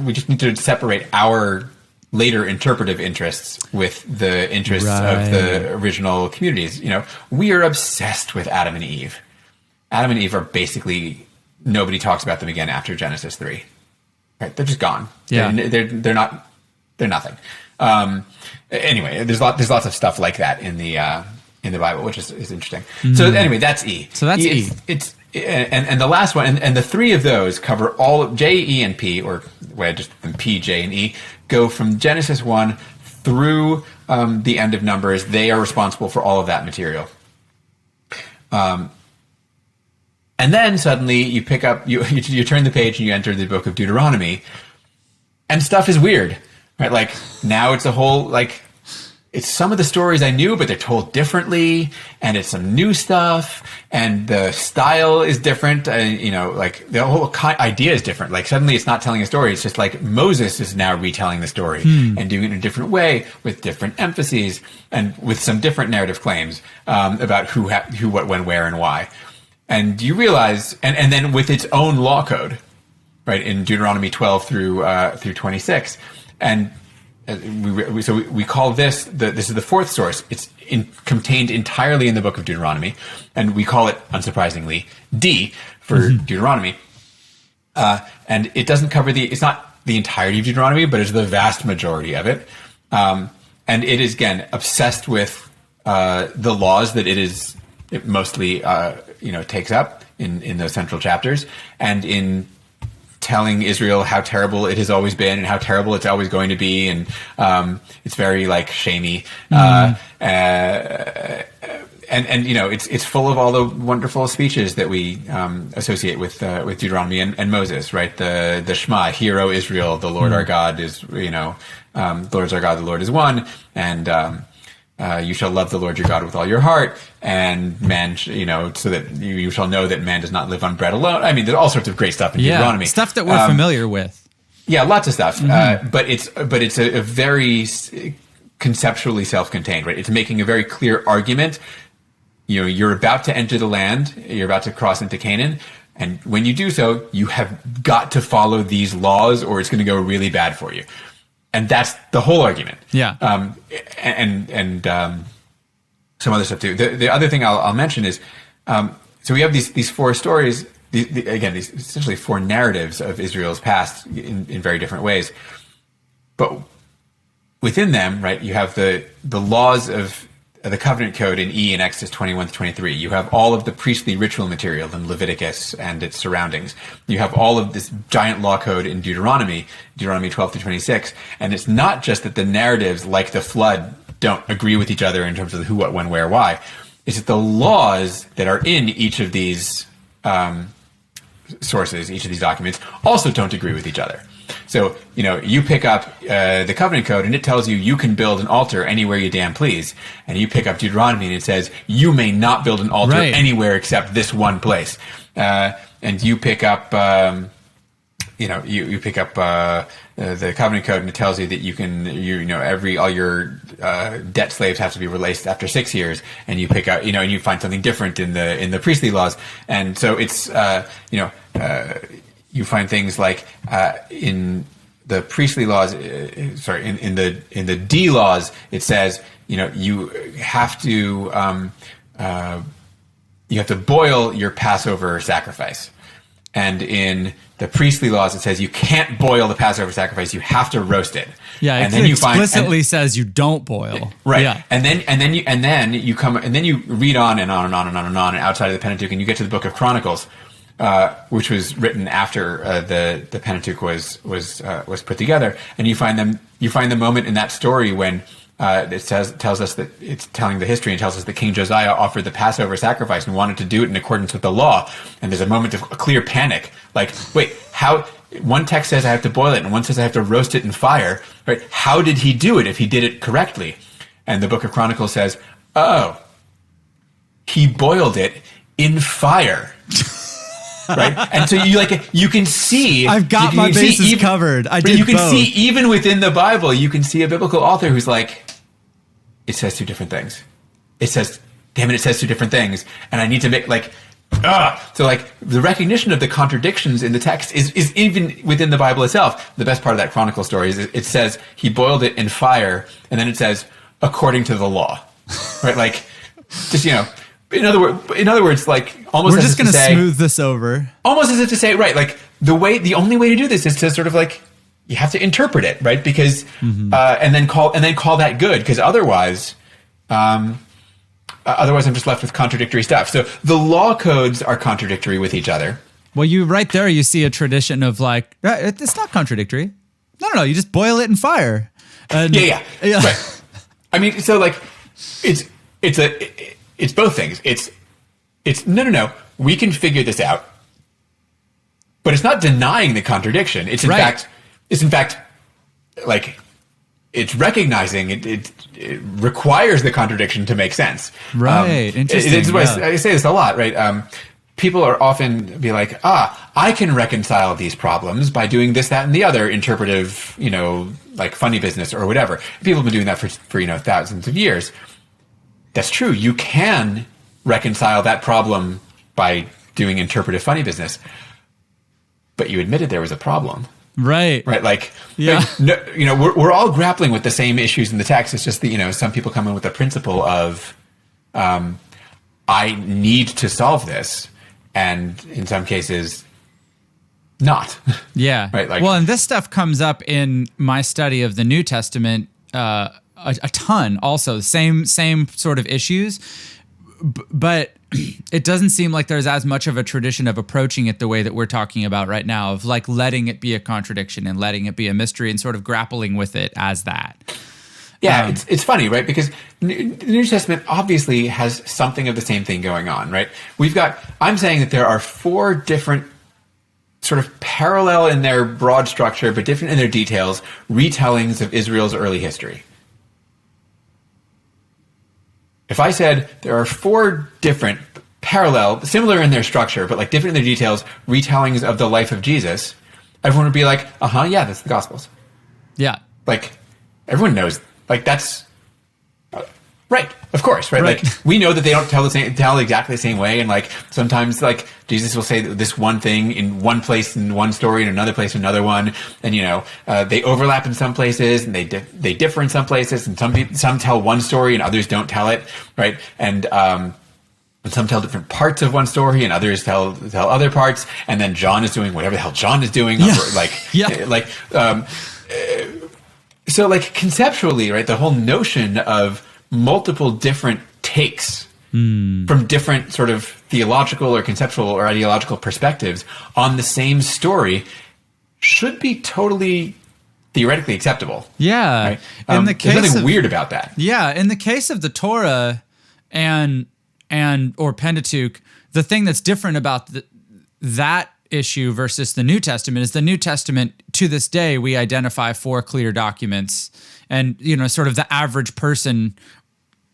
we just need to separate our later interpretive interests with the interests of the original communities. We are obsessed with Adam and Eve. Adam and Eve are basically, nobody talks about them again after Genesis 3. Right? They're just gone. Yeah. They're nothing. Anyway, there's lots of stuff like that in the Bible, which is interesting. Mm-hmm. So anyway, that's E. So that's E. It's and the last one, and the three of those cover all of J, E, and P, or just P, J, and E, go from Genesis 1 through the end of Numbers. They are responsible for all of that material. And then suddenly you pick up, you turn the page and you enter the book of Deuteronomy, and stuff is weird, right? Like now it's a whole, like, it's some of the stories I knew, but they're told differently, and it's some new stuff, and the style is different. Like the whole idea is different. Like suddenly it's not telling a story. It's just like Moses is now retelling the story and doing it in a different way with different emphases and with some different narrative claims about who, what, when, where, and why. And you realize, and then with its own law code, right, in Deuteronomy 12 through 26, and we call this this is the fourth source. It's contained entirely in the book of Deuteronomy, and we call it, unsurprisingly, D for Deuteronomy. And it doesn't cover it's not the entirety of Deuteronomy, but it's the vast majority of it. And it is, again, obsessed with the laws that it mostly takes up in those central chapters, and in telling Israel how terrible it has always been and how terrible it's always going to be, and it's very like shamey, it's full of all the wonderful speeches that we associate with Deuteronomy and Moses, right? The Shema, Hear, O Israel, the Lord our God is the Lord's our God, the Lord is one, and you shall love the Lord your God with all your heart, and man, so that you shall know that man does not live on bread alone. I mean, there's all sorts of great stuff in Deuteronomy. Stuff that we're familiar with. Yeah, lots of stuff. But it's a very conceptually self-contained, right? It's making a very clear argument. You're about to enter the land. You're about to cross into Canaan. And when you do so, you have got to follow these laws, or it's going to go really bad for you. And that's the whole argument. Yeah. And some other stuff too. The other thing I'll mention is, so we have these four stories, these essentially four narratives of Israel's past in very different ways. But within them, right, you have the laws of the covenant code in E in Exodus 21 to 23. You have all of the priestly ritual material in Leviticus and its surroundings. You have all of this giant law code in Deuteronomy 12 to 26. And it's not just that the narratives, like the flood, don't agree with each other in terms of who, what, when, where, why. It's that the laws that are in each of these sources, each of these documents, also don't agree with each other. So, you pick up the Covenant Code and it tells you can build an altar anywhere you damn please. And you pick up Deuteronomy and it says you may not build an altar anywhere except this one place. And you pick up, you pick up the Covenant Code and it tells you that you can, all your debt slaves have to be released after 6 years. And you pick up, and you find something different in the priestly laws. And so it's, you find things like in the priestly laws, in the D laws, it says you have to boil your Passover sacrifice, and in the priestly laws it says you can't boil the Passover sacrifice; you have to roast it. Yeah, and then you explicitly says you don't boil. Right. Yeah. And then you read on and on and on and on and on, and outside of the Pentateuch, and you get to the Book of Chronicles. Which was written after the Pentateuch was put together, and you find the moment in that story when it tells us that it's telling the history and tells us that King Josiah offered the Passover sacrifice and wanted to do it in accordance with the law, and there's a moment of clear panic, like, wait, how? One text says I have to boil it, and one says I have to roast it in fire. Right? How did he do it if he did it correctly? And the Book of Chronicles says, oh, he boiled it in fire. Right, and so you can see. I've got my bases covered. You can see even within the Bible, you can see a biblical author who's like, it says two different things. It says two different things, and I need to make So the recognition of the contradictions in the text is even within the Bible itself. The best part of that Chronicle story is it says he boiled it in fire, and then it says according to the law, right? In other words, almost we're as just going to say, smooth this over. Almost as if to say, right, the only way to do this is to sort of you have to interpret it, right? Because and then call that good, because otherwise I'm just left with contradictory stuff. So the law codes are contradictory with each other. Well, you see a tradition of it's not contradictory. No, you just boil it in fire. Yeah. Right. I mean, so it's both things. It's no. We can figure this out, but it's not denying the contradiction. It's in fact, it's recognizing it requires the contradiction to make sense. Right. Interesting. I say this a lot. Right. People are often be like, I can reconcile these problems by doing this, that, and the other interpretive, funny business or whatever. People have been doing that for thousands of years. That's true. You can reconcile that problem by doing interpretive funny business, but you admitted there was a problem, right? Right? We're all grappling with the same issues in the text. It's just that some people come in with the principle of, I need to solve this, and in some cases, not. Yeah. Right. And this stuff comes up in my study of the New Testament. A ton also same sort of issues, but it doesn't seem like there's as much of a tradition of approaching it the way that we're talking about right now, of letting it be a contradiction and letting it be a mystery and sort of grappling with it as that. Yeah, it's funny, right? Because the New Testament obviously has something of the same thing going on, right? I'm saying that there are 4 different sort of parallel in their broad structure, but different in their details, retellings of Israel's early history. If I said there are 4 different parallel, similar in their structure, but different in their details, retellings of the life of Jesus, everyone would be like, yeah, that's the Gospels. Yeah. Everyone knows, that's right, of course, right? We know that they don't tell exactly the same way, and sometimes Jesus will say this one thing in one place in one story, in another place in another one, and they overlap in some places, and they differ in some places, and some tell one story and others don't tell it, right? And some tell different parts of one story, and others tell other parts, and then John is doing whatever the hell John is doing, so conceptually, right? The whole notion of multiple different takes from different sort of theological or conceptual or ideological perspectives on the same story should be totally theoretically acceptable. Yeah. Right? In the case there's nothing of, weird about that. Yeah. In the case of the Torah and or Pentateuch, the thing that's different about that issue versus the New Testament is the New Testament, to this day, we identify 4 clear documents. And, sort of the average person,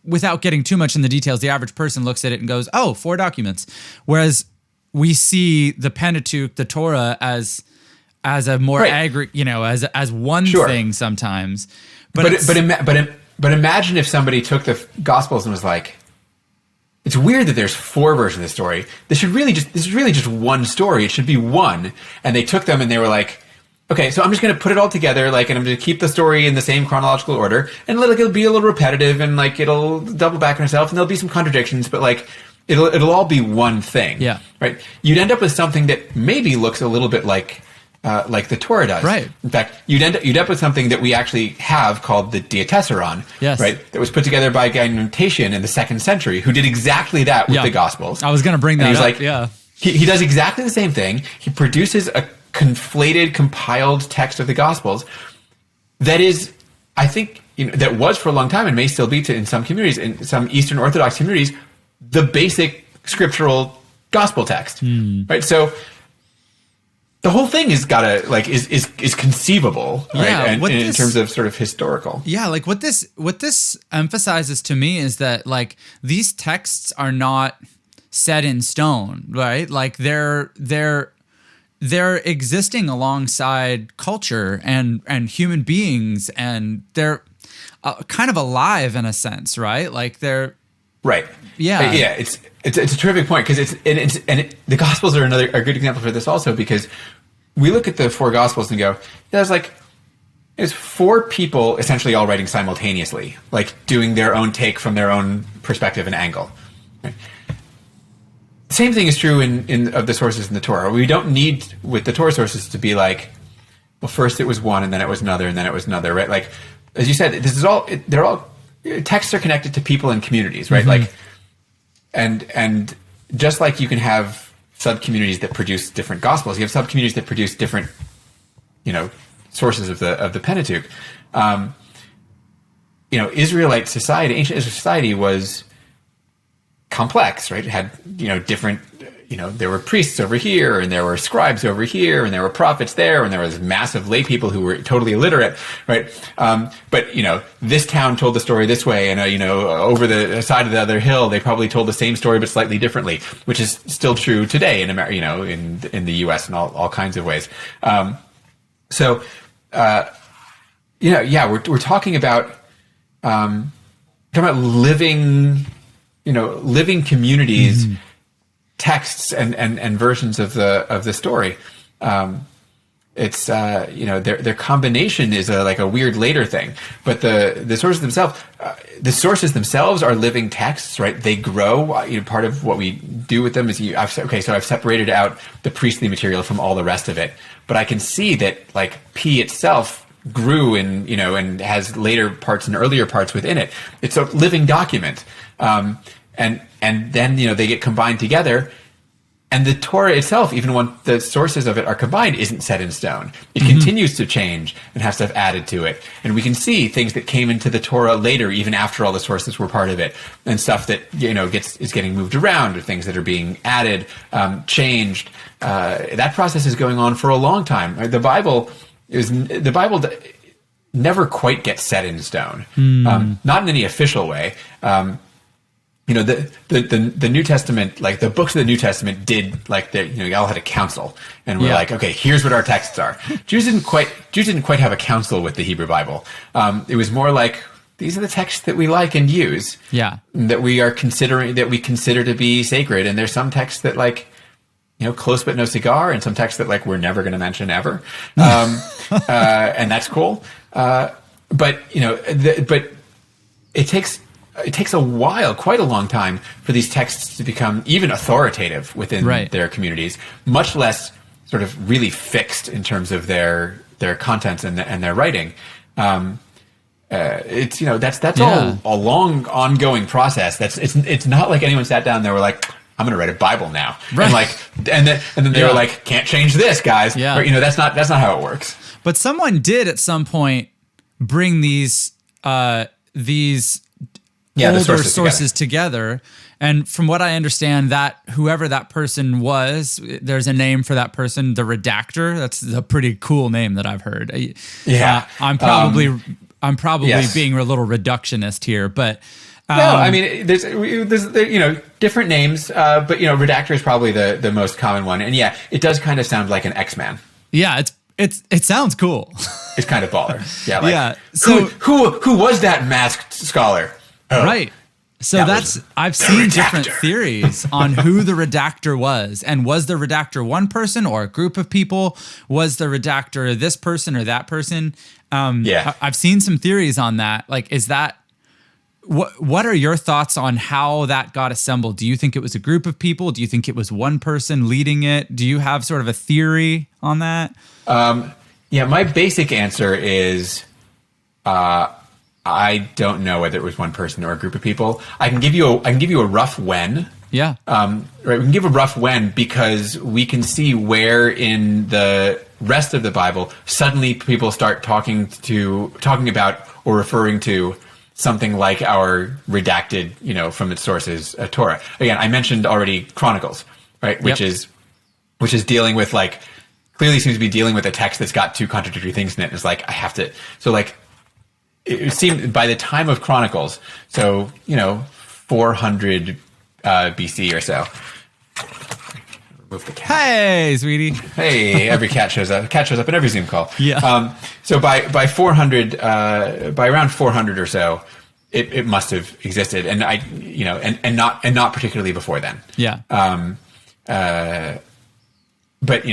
without getting too much in the details, the average person looks at it and goes, oh, 4 documents. Whereas we see the Pentateuch, the Torah, as a more as one thing sometimes. But imagine if somebody took the Gospels and was like, it's weird that there's 4 versions of this story. This is really just one story. It should be one. And they took them and they were like, okay, so I'm just going to put it all together, and I'm going to keep the story in the same chronological order, and it'll be a little repetitive, and it'll double back on itself, and there'll be some contradictions, but it'll all be one thing. Yeah. Right. You'd end up with something that maybe looks a little bit like the Torah does. Right. In fact, you'd end up with something that we actually have called the Diatessaron. Yes. Right. That was put together by a guy named Tatian in the 2nd century who did exactly that with the Gospels. I was going to bring that up. Yeah. He does exactly the same thing. He produces a conflated, compiled text of the Gospels that is, I think, that was for a long time and may still be in some communities, in some Eastern Orthodox communities, the basic scriptural gospel text. Right. So the whole thing is is conceivable, right? Yeah, And in terms of sort of historical. Yeah, what this emphasizes to me is that these texts are not set in stone, right? They're existing alongside culture and human beings, and they're kind of alive in a sense, right? They're right. Yeah. Yeah. It's a terrific point because the Gospels are a good example for this also, because we look at the 4 Gospels and go, there's 4 people essentially all writing simultaneously, doing their own take from their own perspective and angle. Right? Same thing is true of the sources in the Torah. We don't need with the Torah sources to be well, first it was one, and then it was another, and then it was another, right? As you said, this is all they're all texts are connected to people and communities, right? Mm-hmm. And just like you can have sub-communities that produce different Gospels, you have sub-communities that produce different, sources of the Pentateuch. Israelite society, ancient Israel society was complex, right? It had, different, there were priests over here, and there were scribes over here, and there were prophets there, and there was massive lay people who were totally illiterate, right? But, this town told the story this way, and, over the side of the other hill, they probably told the same story, but slightly differently, which is still true today in America, in the U.S. in all kinds of ways. We're talking about, living, living communities, mm-hmm. texts and versions of the story. It's their combination is a weird later thing, but the sources themselves are living texts, right? They grow. Part of what we do with them is so I've separated out the priestly material from all the rest of it, but I can see that P itself grew and has later parts and earlier parts within it. It's a living document. And then, they get combined together, and the Torah itself, even when the sources of it are combined, isn't set in stone. It mm-hmm. continues to change and have stuff added to it. And we can see things that came into the Torah later, even after all the sources were part of it, and stuff that, is getting moved around, or things that are being added, changed. That process is going on for a long time. The Bible never quite gets set in stone, not in any official way. The New Testament, the books of the New Testament did y'all had a council, and we're okay, here's what our texts are. Jews didn't quite have a council with the Hebrew Bible. It was more these are the texts that we like and use. Yeah. That we consider to be sacred. And there's some texts that close but no cigar, and some texts that we're never going to mention ever. And that's cool. But it takes a while, quite a long time, for these texts to become even authoritative within their communities, much less sort of really fixed in terms of their contents and their writing. That's all a long ongoing process. It's not like anyone sat down and they were I'm going to write a Bible now. Right. And then they were like, can't change this, guys. Yeah. Or, that's not how it works. But someone did at some point bring these older sources together. And from what I understand, that whoever that person was, there's a name for that person, the Redactor. That's a pretty cool name that I've heard. Yeah. I'm probably yes. being a little reductionist here, but no, I mean, there's different names, but Redactor is probably the most common one. And yeah, it does kind of sound like an X-Man. Yeah, it sounds cool. It's kind of baller. Yeah. Yeah. So who was that masked scholar? Oh, right. So I've seen different theories on who the Redactor was. And was the Redactor one person or a group of people? Was the Redactor this person or that person? I've seen some theories on that. Like, is that, what are your thoughts on how that got assembled? Do you think it was a group of people? Do you think it was one person leading it? Do you have sort of a theory on that? My basic answer is, I don't know whether it was one person or a group of people. I can give you a rough when. Yeah. Right. We can give a rough when because we can see where in the rest of the Bible suddenly people start talking about or referring to something like our redacted, from its sources, Torah. Again, I mentioned already Chronicles, right? Which is dealing with clearly seems to be dealing with a text that's got two contradictory things in it. It's like I have to it seemed by the time of Chronicles, so 400 BC or so. Remove the cat. Hey, sweetie. Hey, every cat shows up. A cat shows up in every Zoom call. Yeah. So by 400, by around 400 or so, it must have existed, and and not particularly before then. Yeah. But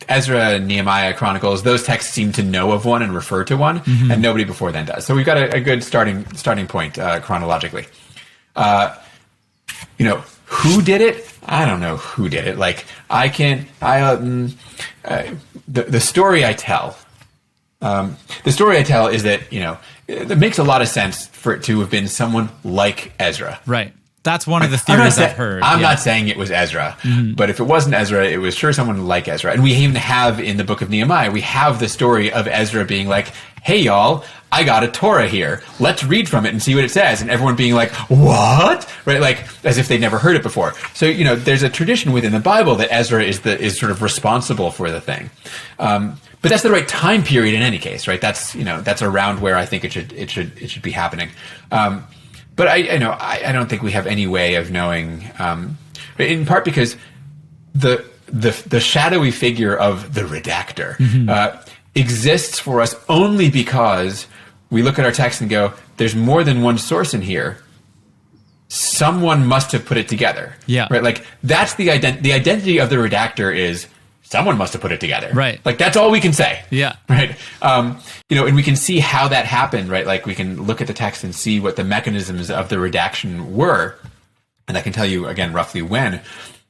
Ezra, Nehemiah, Chronicles, those texts seem to know of one and refer to one, and nobody before then does. So we've got a good starting point chronologically. Who did it? I don't know who did it. The story I tell. The story I tell is that it makes a lot of sense for it to have been someone like Ezra. Right. That's one of the theories I've heard. I'm not saying it was Ezra, but if it wasn't Ezra, it was sure someone like Ezra. And we even have in the book of Nehemiah, we have the story of Ezra being like, hey, y'all, I got a Torah here. Let's read from it and see what it says. And everyone being like, what? Right? Like, as if they'd never heard it before. So, there's a tradition within the Bible that Ezra is sort of responsible for the thing. But that's the right time period in any case, right? That's around where I think it should be happening. But I don't think we have any way of knowing, in part because the shadowy figure of the redactor exists for us only because we look at our text and go, there's more than one source in here. Someone must have put it together. Yeah. Right. Like that's the identity of the redactor is someone must have put it together. Right. Like that's all we can say. Yeah. Right. And we can see how that happened, right? Like we can look at the text and see what the mechanisms of the redaction were. And I can tell you again, roughly when,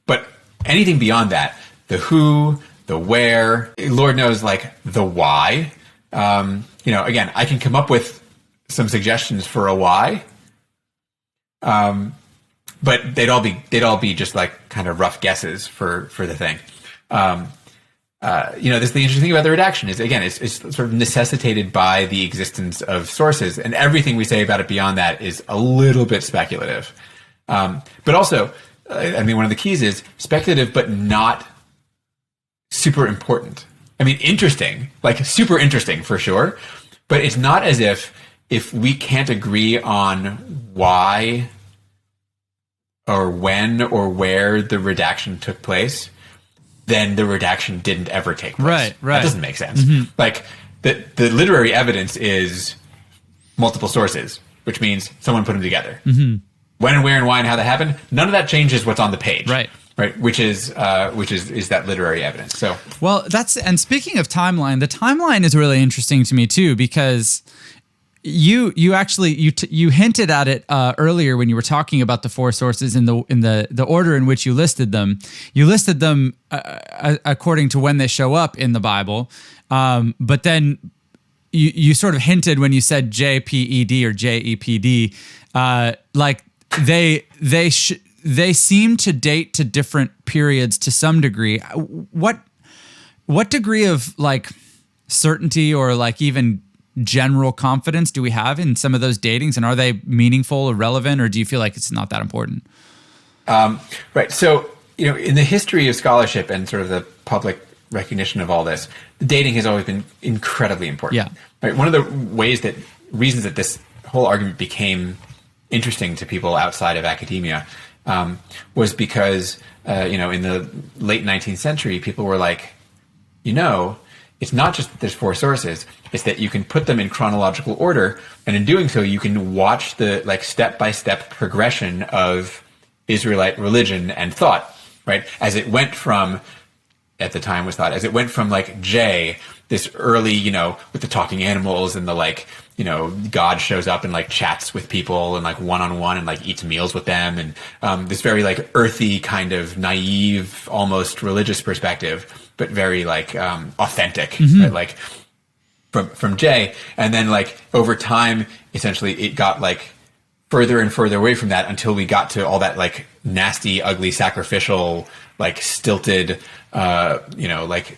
but anything beyond that, the who, the where, Lord knows, like the why, again, I can come up with some suggestions for a why. But they'd all be just like kind of rough guesses for the thing. This the interesting thing about the redaction is again, it's sort of necessitated by the existence of sources, and everything we say about it beyond that is a little bit speculative. But also, one of the keys is speculative, but not super important. Interesting, like super interesting for sure, but it's not as if we can't agree on why or when or where the redaction took place, then the redaction didn't ever take place. Right. That doesn't make sense. Like the literary evidence is multiple sources, which means someone put them together. When and where and why and how that happened, none of that changes what's on the page. Right. Which is that literary evidence. So well, and speaking of timeline, the timeline is really interesting to me too, because you actually hinted at it earlier when you were talking about the four sources in the order in which you listed them. You listed them according to when they show up in the Bible, but then you sort of hinted when you said JPED or JEPD, like they seem to date to different periods to some degree. What degree of like certainty or like even general confidence do we have in some of those datings, and are they meaningful or relevant, or do you feel like it's not that important? Right. So, in the history of scholarship and sort of the public recognition of all this, the dating has always been incredibly important. Yeah. Right. One of the reasons that this whole argument became interesting to people outside of academia was because, in the late 19th century, people were like, it's not just that there's 4 sources, it's that you can put them in chronological order, and in doing so, you can watch the like step-by-step progression of Israelite religion and thought, right? As it went from, at the time was thought, as it went from like J, this early, with the talking animals and the like, God shows up and like chats with people and like one-on-one and like eats meals with them, and this very like earthy kind of naive, almost religious perspective, but very like authentic, right? Like from J, and then like over time, essentially it got like further and further away from that until we got to all that like nasty, ugly, sacrificial, like stilted, like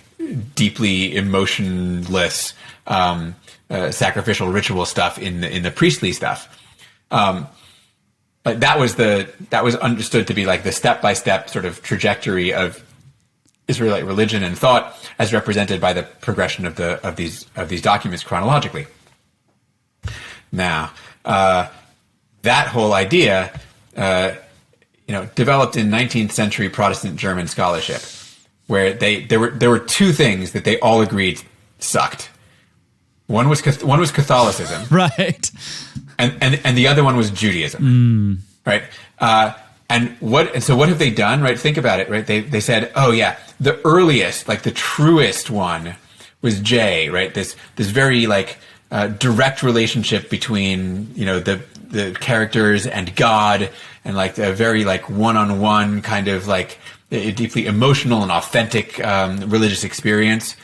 deeply emotionless sacrificial ritual stuff in the priestly stuff. But that was understood to be like the step-by-step sort of trajectory of Israelite religion and thought, as represented by the progression of these documents chronologically. Now, that whole idea, developed in 19th century Protestant German scholarship, where there were 2 things that they all agreed sucked. One was Catholicism, right, and the other one was Judaism, right? And so what have they done? Right, think about it. Right, they said, oh yeah, the earliest, like the truest one, was J. Right, this very like direct relationship between the characters and God, and like a very like one-on-one kind of like a deeply emotional and authentic religious experience.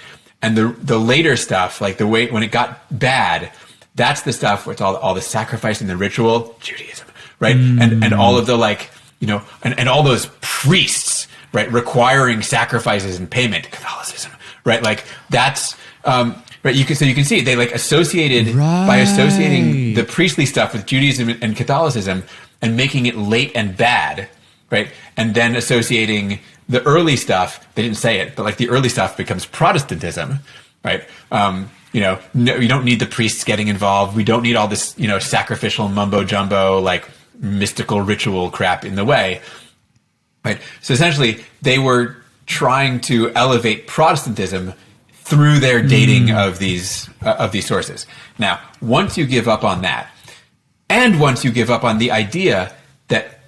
And the later stuff, like the way when it got bad, that's the stuff where it's all the sacrifice and the ritual, Judaism, right? And all of the like, and all those priests, right, requiring sacrifices and payment, Catholicism, right? Like that's right. You can see they like associated by associating the priestly stuff with Judaism and Catholicism and making it late and bad, right? And then associating the early stuff, they didn't say it, but like the early stuff becomes Protestantism, right? No, you don't need the priests getting involved. We don't need all this, sacrificial mumbo jumbo, like mystical ritual crap in the way, right? So essentially they were trying to elevate Protestantism through their dating of these sources. Now, once you give up on that, and once you give up on the idea that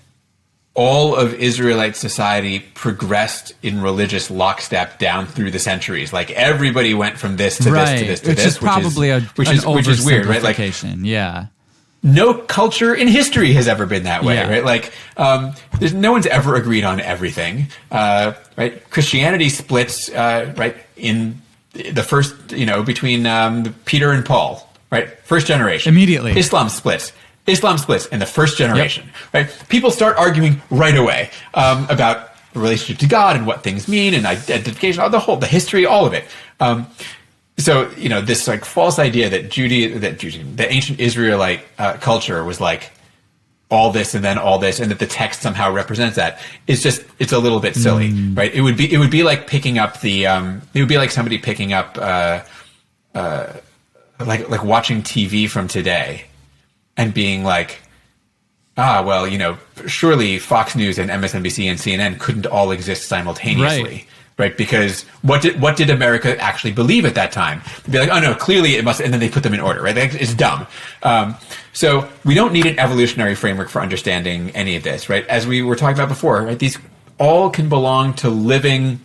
all of Israelite society progressed in religious lockstep down through the centuries, like everybody went from this to this to this to this, which is weird, right? Like, yeah. No culture in history has ever been that way, Yeah. right? Like, there's no one's ever agreed on everything, right? Christianity splits, right, in the first, between Peter and Paul, right? First generation. Immediately. Islam splits in the first generation, right? People start arguing right away about the relationship to God and what things mean and identification, the history, all of it. So, this like false idea that the ancient Israelite culture was like all this and then all this, and that the text somehow represents that, it's a little bit silly, right? It would be like picking up it would be like somebody picking up like watching TV from today and being like, surely Fox News and MSNBC and CNN couldn't all exist simultaneously. Right, because what did America actually believe at that time? They'd be like, oh no, clearly it must, and then they put them in order, right? It's dumb. So we don't need an evolutionary framework for understanding any of this, right? As we were talking about before, right? These all can belong to living,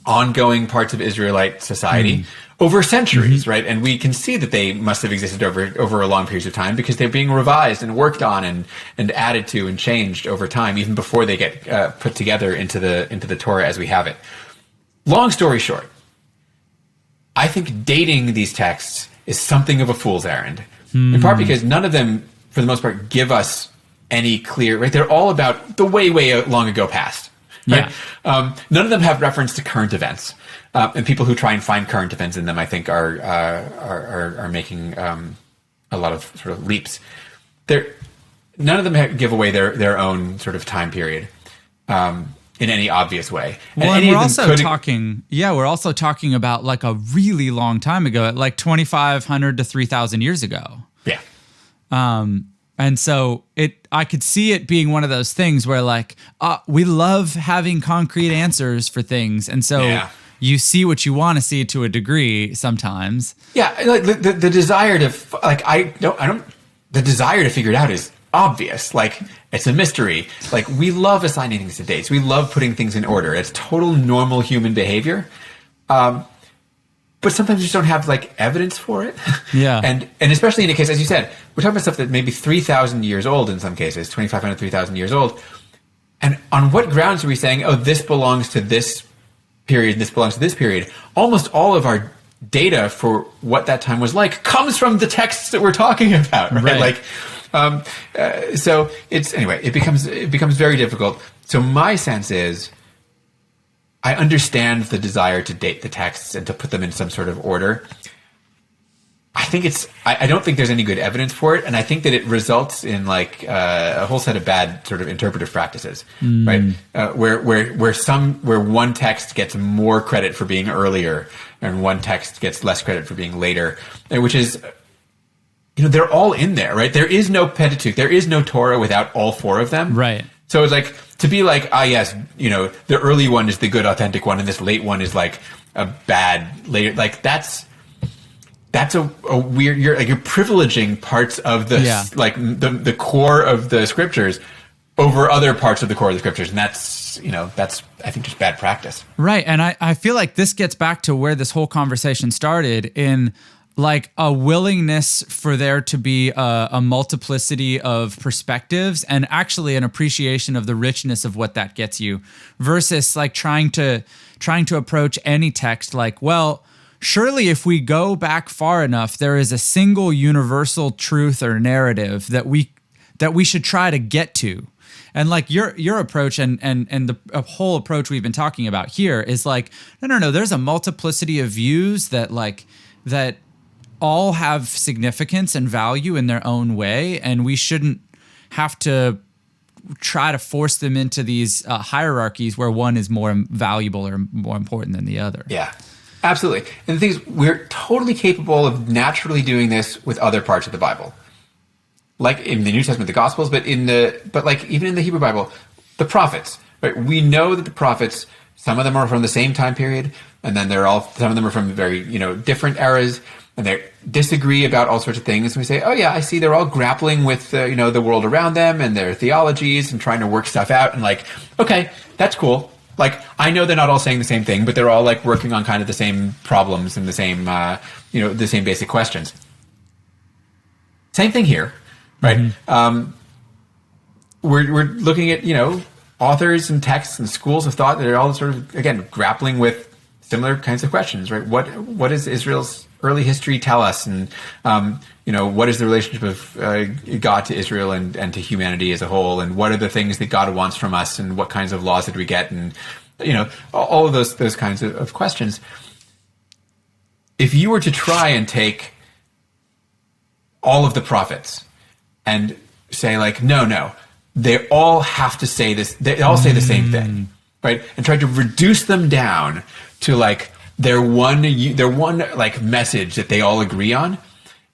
ongoing parts of Israelite society over centuries, right? And we can see that they must have existed over a long period of time because they're being revised and worked on and added to and changed over time, even before they get put together into the Torah as we have it. Long story short, I think dating these texts is something of a fool's errand, in part because none of them, for the most part, give us any clear, right? They're all about the way long ago past. Right? Yeah. None of them have reference to current events, and people who try and find current events in them, I think, are making a lot of sort of leaps. None of them give away their own sort of time period in any obvious way. Well, and we're also talking about like a really long time ago, like 2,500 to 3,000 years ago. Yeah. And so I could see it being one of those things where like, we love having concrete answers for things. And so you see what you want to see to a degree sometimes. Yeah. Like the desire to, the desire to figure it out is obvious. Like, it's a mystery. Like, we love assigning things to dates. We love putting things in order. It's total normal human behavior. But sometimes you just don't have like evidence for it. Yeah. And especially in a case, as you said, we're talking about stuff that may be 3,000 years old in some cases, 2,500, 3,000 years old. And on what grounds are we saying, oh, this belongs to this period, this belongs to this period? Almost all of our data for what that time was like comes from the texts that we're talking about, right? Like, so it becomes very difficult. So my sense is, I understand the desire to date the texts and to put them in some sort of order. I don't think there's any good evidence for it, and I think that it results in like a whole set of bad sort of interpretive practices, right? Where one text gets more credit for being earlier, and one text gets less credit for being later, which is, they're all in there, right? There is no Pentateuch, there is no Torah without all four of them, right? So it's like, to be like, yes, the early one is the good, authentic one, and this late one is like a bad later. Like, that's a weird. You're privileging parts of the core of the scriptures over other parts of the core of the scriptures, and that's I think just bad practice. Right, and I feel like this gets back to where this whole conversation started, in like a willingness for there to be a multiplicity of perspectives and actually an appreciation of the richness of what that gets you, versus like trying to approach any text like, well, surely if we go back far enough, there is a single universal truth or narrative that we should try to get to. And like your approach and the whole approach we've been talking about here is like, no, there's a multiplicity of views that all have significance and value in their own way, and we shouldn't have to try to force them into these hierarchies where one is more valuable or more important than the other. Yeah, absolutely. And the thing is, we're totally capable of naturally doing this with other parts of the Bible, like in the New Testament, the Gospels, but like even in the Hebrew Bible, the prophets. Right? We know that the prophets, some of them are from the same time period, and then some of them are from very different eras. And they disagree about all sorts of things. And we say, oh yeah, I see they're all grappling with the world around them and their theologies and trying to work stuff out. And like, okay, that's cool. Like, I know they're not all saying the same thing, but they're all like working on kind of the same problems and the same the same basic questions. Same thing here, right? Mm-hmm. We're looking at authors and texts and schools of thought that are all sort of, again, grappling with similar kinds of questions, right? What does Israel's early history tell us, and what is the relationship of God to Israel and to humanity as a whole, and what are the things that God wants from us, and what kinds of laws did we get, and all of those kinds of questions. If you were to try and take all of the prophets and say like, no, they all have to say this, they all say the same thing, right? And try to reduce them down to like their one like message that they all agree on,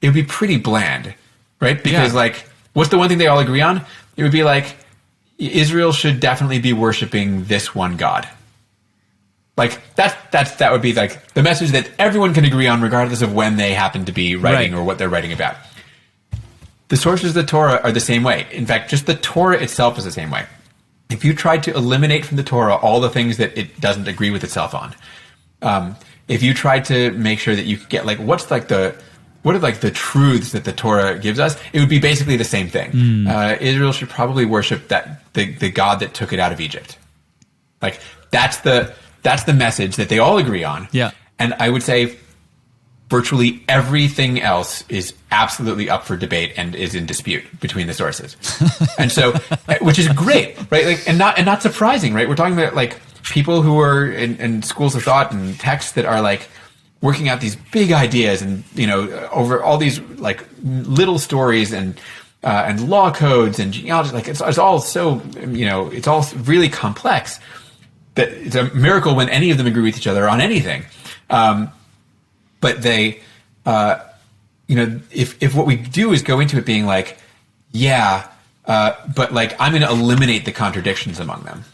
it would be pretty bland, right? Because like, what's the one thing they all agree on? It would be like, Israel should definitely be worshiping this one God. Like that would be like the message that everyone can agree on, regardless of when they happen to be writing or what they're writing about. The sources of the Torah are the same way. In fact, just the Torah itself is the same way. If you tried to eliminate from the Torah all the things that it doesn't agree with itself on, if you tried to make sure that you could get like, what are like the truths that the Torah gives us, it would be basically the same thing. Israel should probably worship the God that took it out of Egypt. Like that's the message that they all agree on. Yeah. And I would say virtually everything else is absolutely up for debate and is in dispute between the sources. And so, which is great, right? Like, and not surprising, right? We're talking about like people who are in schools of thought and texts that are like working out these big ideas and, over all these like little stories and law codes and genealogy. Like it's all so, it's all really complex that it's a miracle when any of them agree with each other on anything. But they, if what we do is go into it being like, but like I'm going to eliminate the contradictions among them,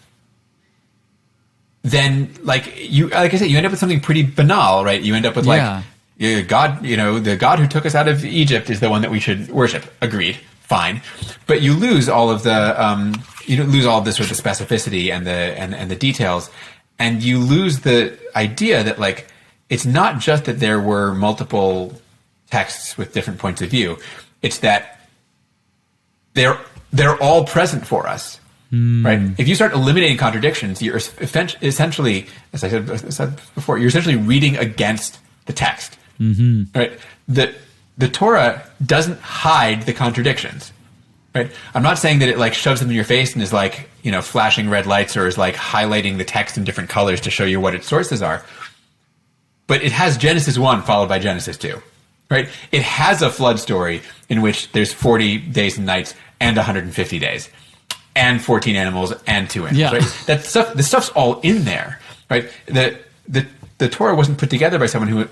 then like I said, you end up with something pretty banal, right? You end up with God, the God who took us out of Egypt is the one that we should worship. Agreed, fine, but you lose all of the lose all of this sort of the specificity and the details, and you lose the idea that like. It's not just that there were multiple texts with different points of view. It's that they're all present for us, right? If you start eliminating contradictions, you're essentially, as I said before, you're essentially reading against the text, right? The Torah doesn't hide the contradictions, right? I'm not saying that it like shoves them in your face and is like, flashing red lights or is like highlighting the text in different colors to show you what its sources are. But it has Genesis 1 followed by Genesis 2, right? It has a flood story in which there's 40 days and nights and 150 days and 14 animals and 2 animals, right? The stuff's all in there, right? The Torah wasn't put together by someone who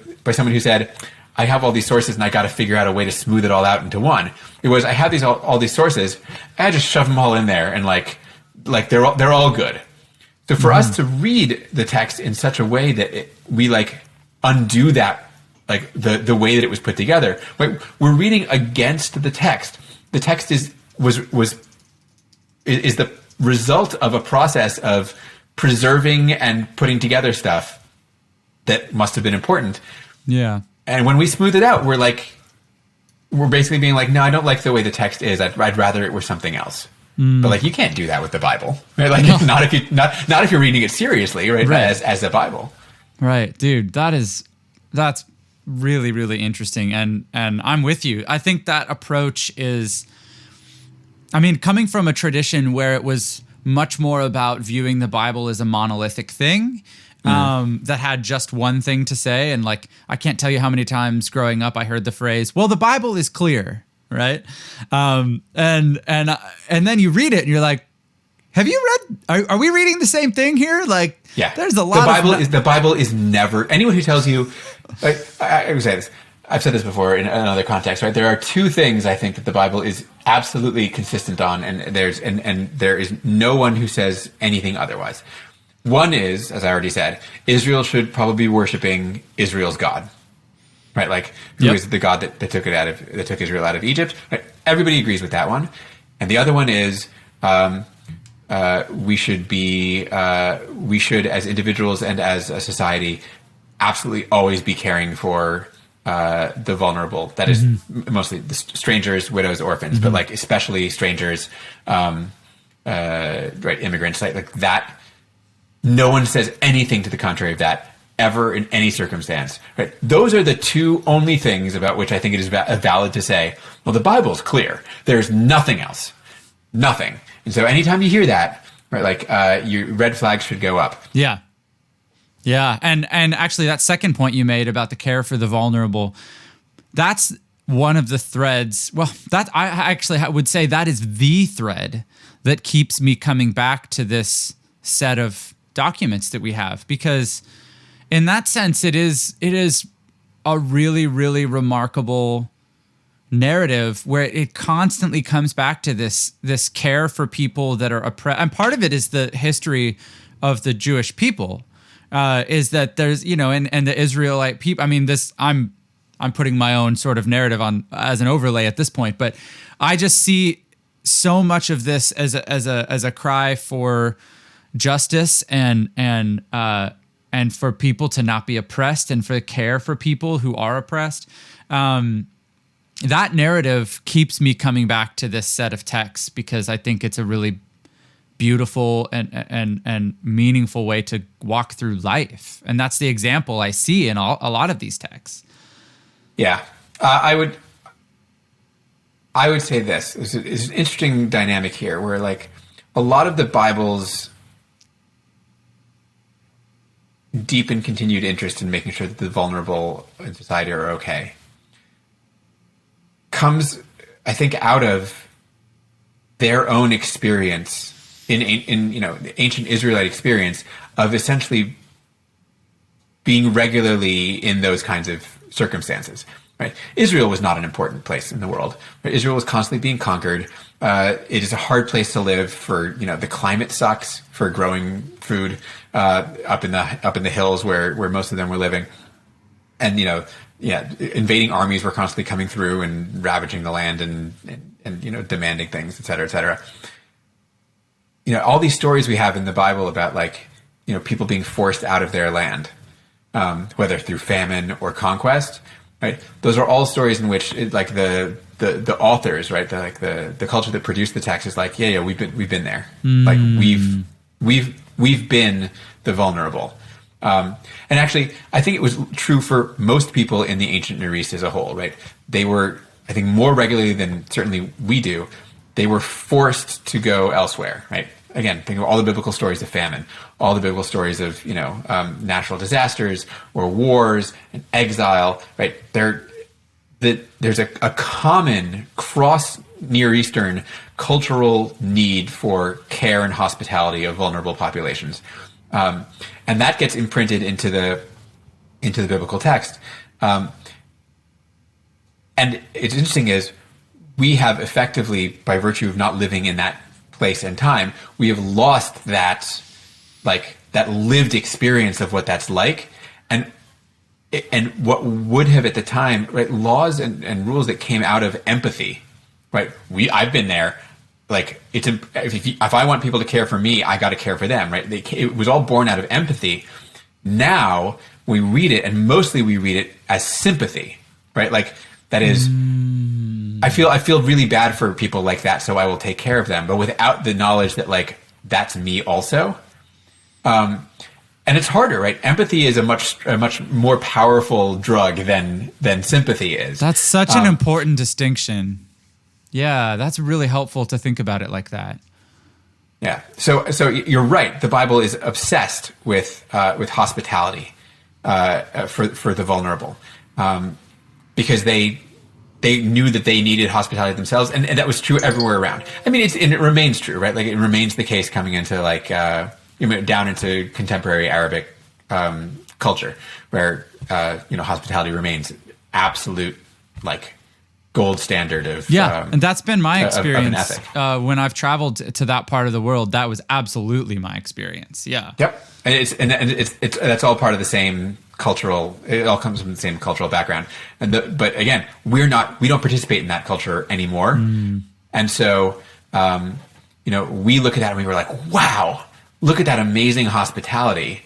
said, I have all these sources and I got to figure out a way to smooth it all out into one. It was, I have all these sources, and I just shove them all in there and like they're all good. So for us to read the text in such a way that we like undo that, like the way that it was put together. Right? We're reading against the text. The text is the result of a process of preserving and putting together stuff that must have been important. Yeah. And when we smooth it out, we're basically being like, no, I don't like the way the text is. I'd rather it were something else. But like, you can't do that with the Bible, right? Like, not if you're reading it seriously, right? As the Bible. Right, dude, that's really, really interesting. And I'm with you. I think that approach is, coming from a tradition where it was much more about viewing the Bible as a monolithic thing, that had just one thing to say. And like, I can't tell you how many times growing up I heard the phrase, well, the Bible is clear, right? And then you read it and you're like, have you read? Are we reading the same thing here? Like, there's a lot. The Bible is never. Anyone who tells you, like, I would say this. I've said this before in another context, right? There are two things I think that the Bible is absolutely consistent on, and there is no one who says anything otherwise. One is, as I already said, Israel should probably be worshiping Israel's God, right? Like, who is the God that took Israel out of Egypt? Right? Everybody agrees with that one, and the other one is. We should, as individuals and as a society, absolutely always be caring for the vulnerable. That is mostly the strangers, widows, orphans, but like especially strangers, immigrants, like that. No one says anything to the contrary of that ever in any circumstance. Right? Those are the two only things about which I think it is valid to say, well, the Bible is clear. There's nothing else. Nothing. And so anytime you hear that, right, like your red flags should go up. Yeah. Yeah. And actually that second point you made about the care for the vulnerable, that's one of the threads. Well, that I actually would say that is the thread that keeps me coming back to this set of documents that we have, because in that sense, it is a really, really remarkable narrative where it constantly comes back to this care for people that are oppressed. And part of it is the history of the Jewish people, is that there's, and the Israelite people. I'm putting my own sort of narrative on as an overlay at this point, but I just see so much of this as a cry for justice and for people to not be oppressed and for care for people who are oppressed. That narrative keeps me coming back to this set of texts because I think it's a really beautiful and meaningful way to walk through life. And that's the example I see in a lot of these texts. Yeah, I would say this is an interesting dynamic here, where like a lot of the Bible's deep and continued interest in making sure that the vulnerable in society are okay comes, I think, out of their own experience in the ancient Israelite experience of essentially being regularly in those kinds of circumstances. Right? Israel was not an important place in the world. Right? Israel was constantly being conquered. It is a hard place to live. For the climate sucks for growing food up in the hills where most of them were living, and invading armies were constantly coming through and ravaging the land and demanding things, et cetera, et cetera. All these stories we have in the Bible about people being forced out of their land, whether through famine or conquest. Right, those are all stories in which the authors, right, the culture that produced the text is like, we've been there, like we've been the vulnerable, and actually, I think it was true for most people in the ancient Near East as a whole. Right, they were, I think, more regularly than certainly we do, they were forced to go elsewhere. Right. Again, think of all the biblical stories of famine, all the biblical stories of natural disasters or wars and exile. Right, there's a common cross Near Eastern cultural need for care and hospitality of vulnerable populations, and that gets imprinted into the biblical text. And it's interesting is we have effectively, by virtue of not living in that place and time, we have lost that lived experience of what that's like, and what would have at the time, right, laws and rules that came out of empathy, right? I've been there. Like, if I want people to care for me, I got to care for them, right? It was all born out of empathy. Now we read it, and mostly we read it as sympathy, right? Like, that is. I feel really bad for people like that, so I will take care of them, but without the knowledge that that's me also. And it's harder, right? Empathy is a much more powerful drug than sympathy is. That's such an important distinction. Yeah, that's really helpful to think about it like that. Yeah. So you're right. The Bible is obsessed with hospitality for the vulnerable, because they knew that they needed hospitality themselves, and that was true everywhere around. I mean, it remains true, right? Like, it remains the case coming into down into contemporary Arabic culture, where hospitality remains absolute gold standard of and that's been my experience of an ethic. When I've traveled to that part of the world. That was absolutely my experience. Yeah. Yep. And it's that's all part of the same cultural. It all comes from the same cultural background. But again, we don't participate in that culture anymore. And so we look at that and we were like, wow, look at that amazing hospitality.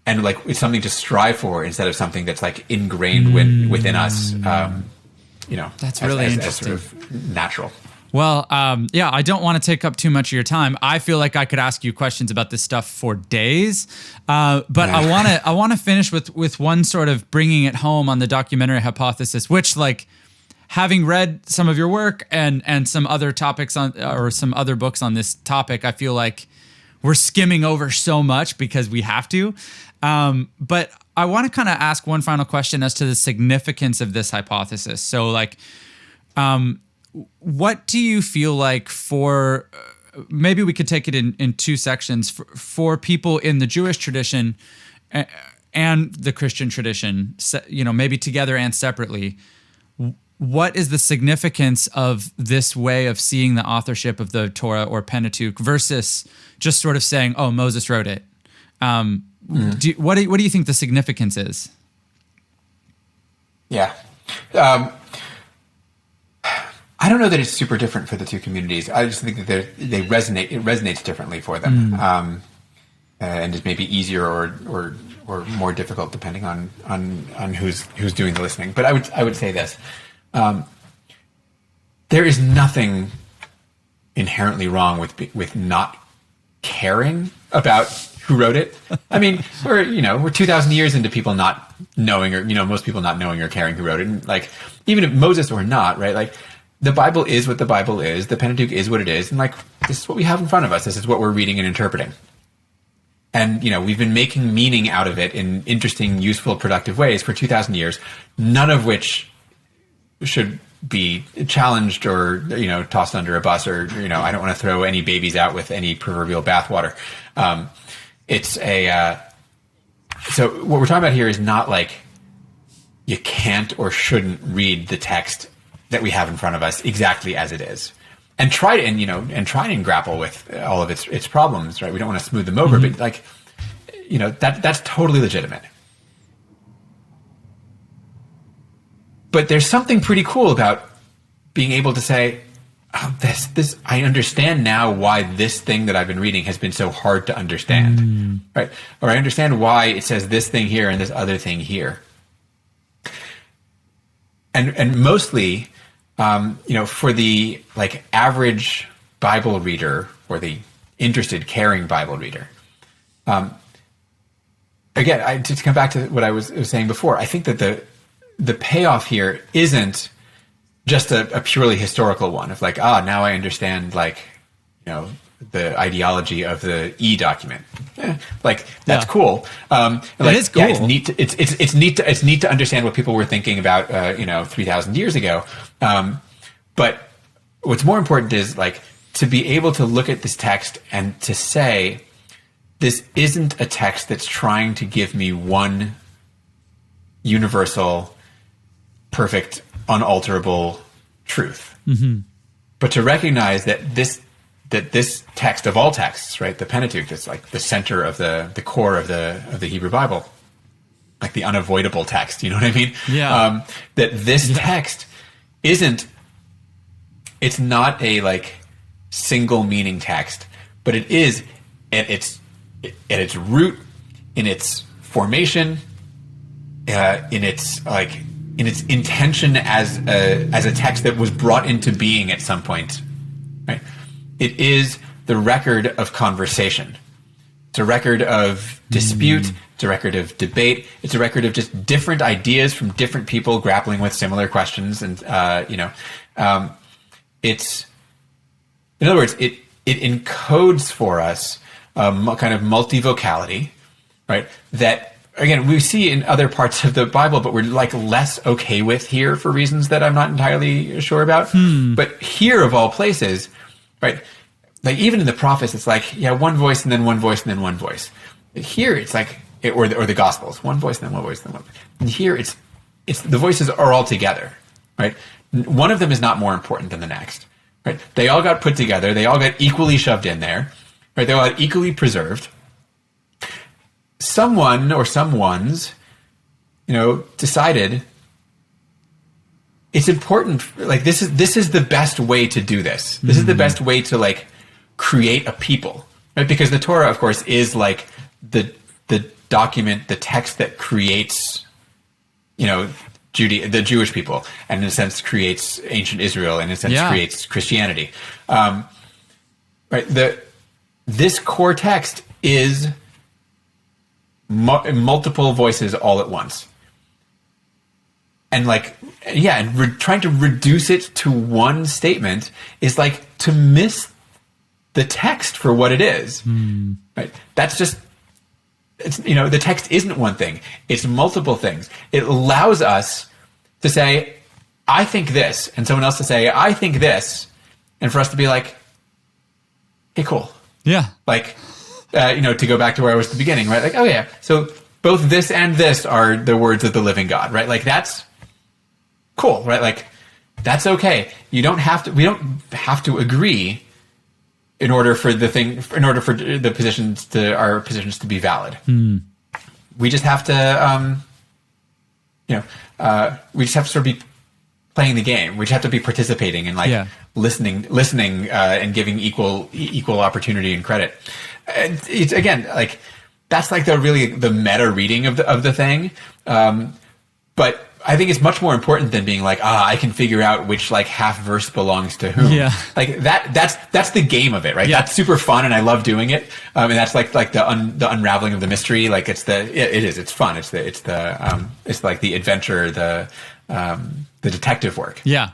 And it's something to strive for instead of something that's ingrained within us. That's really interesting. As sort of natural. Well, I don't want to take up too much of your time. I feel like I could ask you questions about this stuff for days, but I want to finish with one sort of bringing it home on the documentary hypothesis, which, having read some of your work and some other topics or some other books on this topic, I feel like we're skimming over so much because we have to. But I want to kind of ask one final question as to the significance of this hypothesis. So, what do you feel like for, maybe we could take it in two sections, for people in the Jewish tradition and the Christian tradition, maybe together and separately, what is the significance of this way of seeing the authorship of the Torah or Pentateuch versus just sort of saying, oh, Moses wrote it? What do you think the significance is? Yeah. I don't know that it's super different for the two communities. I just think that they resonate. It resonates differently for them, and is maybe easier or more difficult depending on who's doing the listening. But I would say this: there is nothing inherently wrong with not caring about who wrote it. I mean, we're 2,000 years into people not knowing, or most people not knowing or caring who wrote it. And like, even if Moses or not, right? Like, the Bible is what the Bible is. The Pentateuch is what it is, and like, this is what we have in front of us. This is what we're reading and interpreting. And we've been making meaning out of it in interesting, useful, productive ways for 2,000 years. None of which should be challenged or tossed under a bus, or I don't want to throw any babies out with any proverbial bathwater. So what we're talking about here is not like you can't or shouldn't read the text that we have in front of us exactly as it is, and try and grapple with all of its problems. Right? We don't want to smooth them over, but like that's totally legitimate. But there's something pretty cool about being able to say, oh, this I understand now why this thing that I've been reading has been so hard to understand, right? Or I understand why it says this thing here and this other thing here. And mostly, for the like average Bible reader or the interested, caring Bible reader, again, to come back to what I was saying before, I think that the payoff here isn't just a purely historical one of like, now I understand the ideology of the E document. That's cool. It is cool. Yeah, it's neat. It's neat to understand what people were thinking about 3,000 years ago. But what's more important is like to be able to look at this text and to say, this isn't a text that's trying to give me one universal, perfect, unalterable truth, but to recognize that this text of all texts, right, the Pentateuch, that's like the center of the core of the Hebrew Bible, like the unavoidable text. You know what I mean? Yeah. That this text it's not a like single meaning text, but it is at its root, in its formation, in its intention as a text that was brought into being at some point, right? It is the record of conversation. It's a record of dispute. It's a record of debate. It's a record of just different ideas from different people grappling with similar questions. And it's, in other words, it encodes for us a kind of multivocality, right? That, again, we see in other parts of the Bible, but we're like less okay with here for reasons that I'm not entirely sure about. But here, of all places, right? Like even in the prophets, it's like, yeah, one voice and then one voice and then one voice. But here, it's like, or the Gospels, one voice and then one voice and then one voice. And here, it's the voices are all together, right? One of them is not more important than the next, right? They all got put together. They all got equally shoved in there, right? They all got equally preserved. Someone or someones, decided it's important. Like this is the best way to do this. This is the best way to like create a people, right? Because the Torah, of course, is like the document, the text that creates, the Jewish people, and in a sense creates ancient Israel, and in a sense creates Christianity. Right? This core text is multiple voices all at once. And trying to reduce it to one statement is like to miss the text for what it is. Right? That's just, the text isn't one thing. It's multiple things. It allows us to say, I think this, and someone else to say, I think this, and for us to be like, hey, cool. Yeah. Like, to go back to where I was at the beginning, right? Like, oh yeah, so both this and this are the words of the living God, right? Like that's cool, right? Like that's okay. We don't have to agree in order for our positions to be valid. We just have to, we just have to sort of be playing the game. We just have to be participating and listening, and giving equal opportunity and credit. And it's again like that's like the meta reading of the thing. But I think it's much more important than being like, I can figure out which like half verse belongs to whom. Yeah. Like that's the game of it, right? Yeah. That's super fun, and I love doing it. And that's like the unraveling of the mystery. Like it's fun. It's like the adventure, the detective work. Yeah.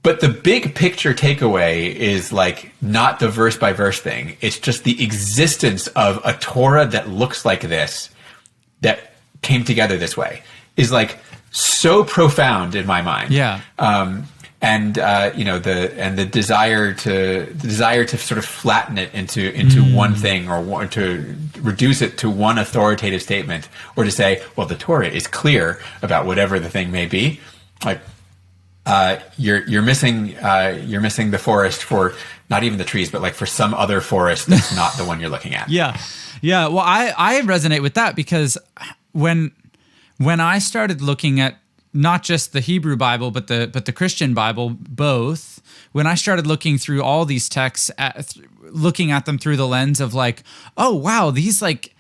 But the big picture takeaway is like not the verse by verse thing. It's just the existence of a Torah that looks like this, that came together this way, is like so profound in my mind. Yeah. The desire to sort of flatten it into one thing, or to reduce it to one authoritative statement, or to say, well, the Torah is clear about whatever the thing may be. Like, you're missing the forest for not even the trees, but like for some other forest that's not the one you're looking at. Yeah. Yeah. Well, I resonate with that, because when I started looking at not just the Hebrew Bible, but the Christian Bible, both, when I started looking through all these texts, looking at them through the lens of like, oh, wow, these like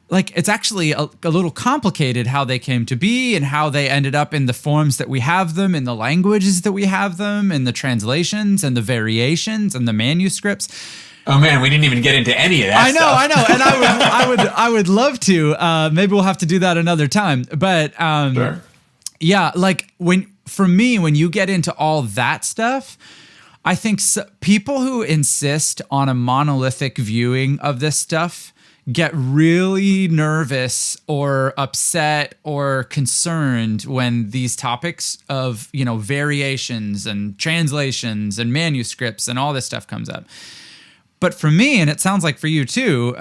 it's actually a little complicated how they came to be and how they ended up in the forms that we have them, in the languages that we have them, in the translations and the variations and the manuscripts. Oh man, we didn't even get into any of that. I know, and I would love to. Maybe we'll have to do that another time. But Sure. Yeah, like when you get into all that stuff, I think people who insist on a monolithic viewing of this stuff get really nervous or upset or concerned when these topics of, variations and translations and manuscripts and all this stuff comes up. But for me, and it sounds like for you too,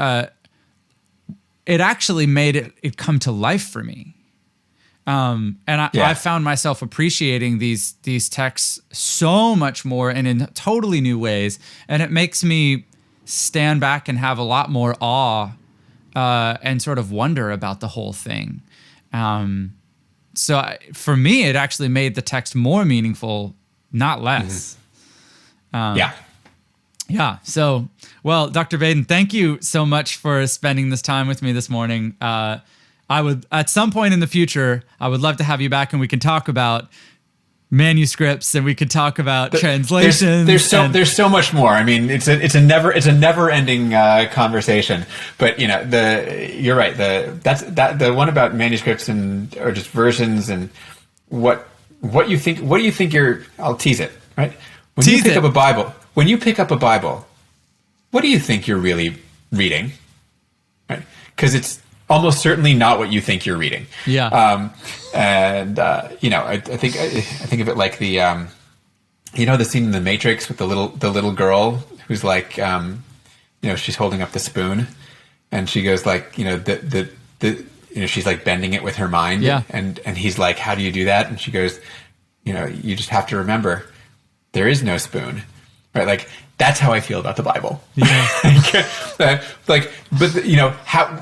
it actually made it come to life for me. I found myself appreciating these texts so much more and in totally new ways. And it makes me stand back and have a lot more awe and sort of wonder about the whole thing. For me, it actually made the text more meaningful, not less. Yeah. So, well, Dr. Baden, thank you so much for spending this time with me this morning. I would, at some point in the future, I would love to have you back and we can talk about manuscripts and we could talk about translations. There's so much more. I mean, it's a never ending conversation. But you're right. The one about manuscripts or just versions and what you think. What do you think I'll tease it, right? When you pick up a Bible, what do you think you're really reading? Right? Because it's almost certainly not what you think you're reading. Yeah. I think of it like the scene in The Matrix with the little girl who's like, she's holding up the spoon, and she goes like, she's like bending it with her mind. Yeah. And he's like, how do you do that? And she goes, you just have to remember, there is no spoon, right? Like, that's how I feel about the Bible. Yeah.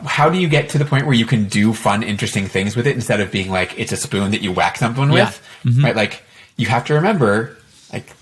How do you get to the point where you can do fun, interesting things with it instead of being like, it's a spoon that you whack someone with, right? Like, you have to remember, like,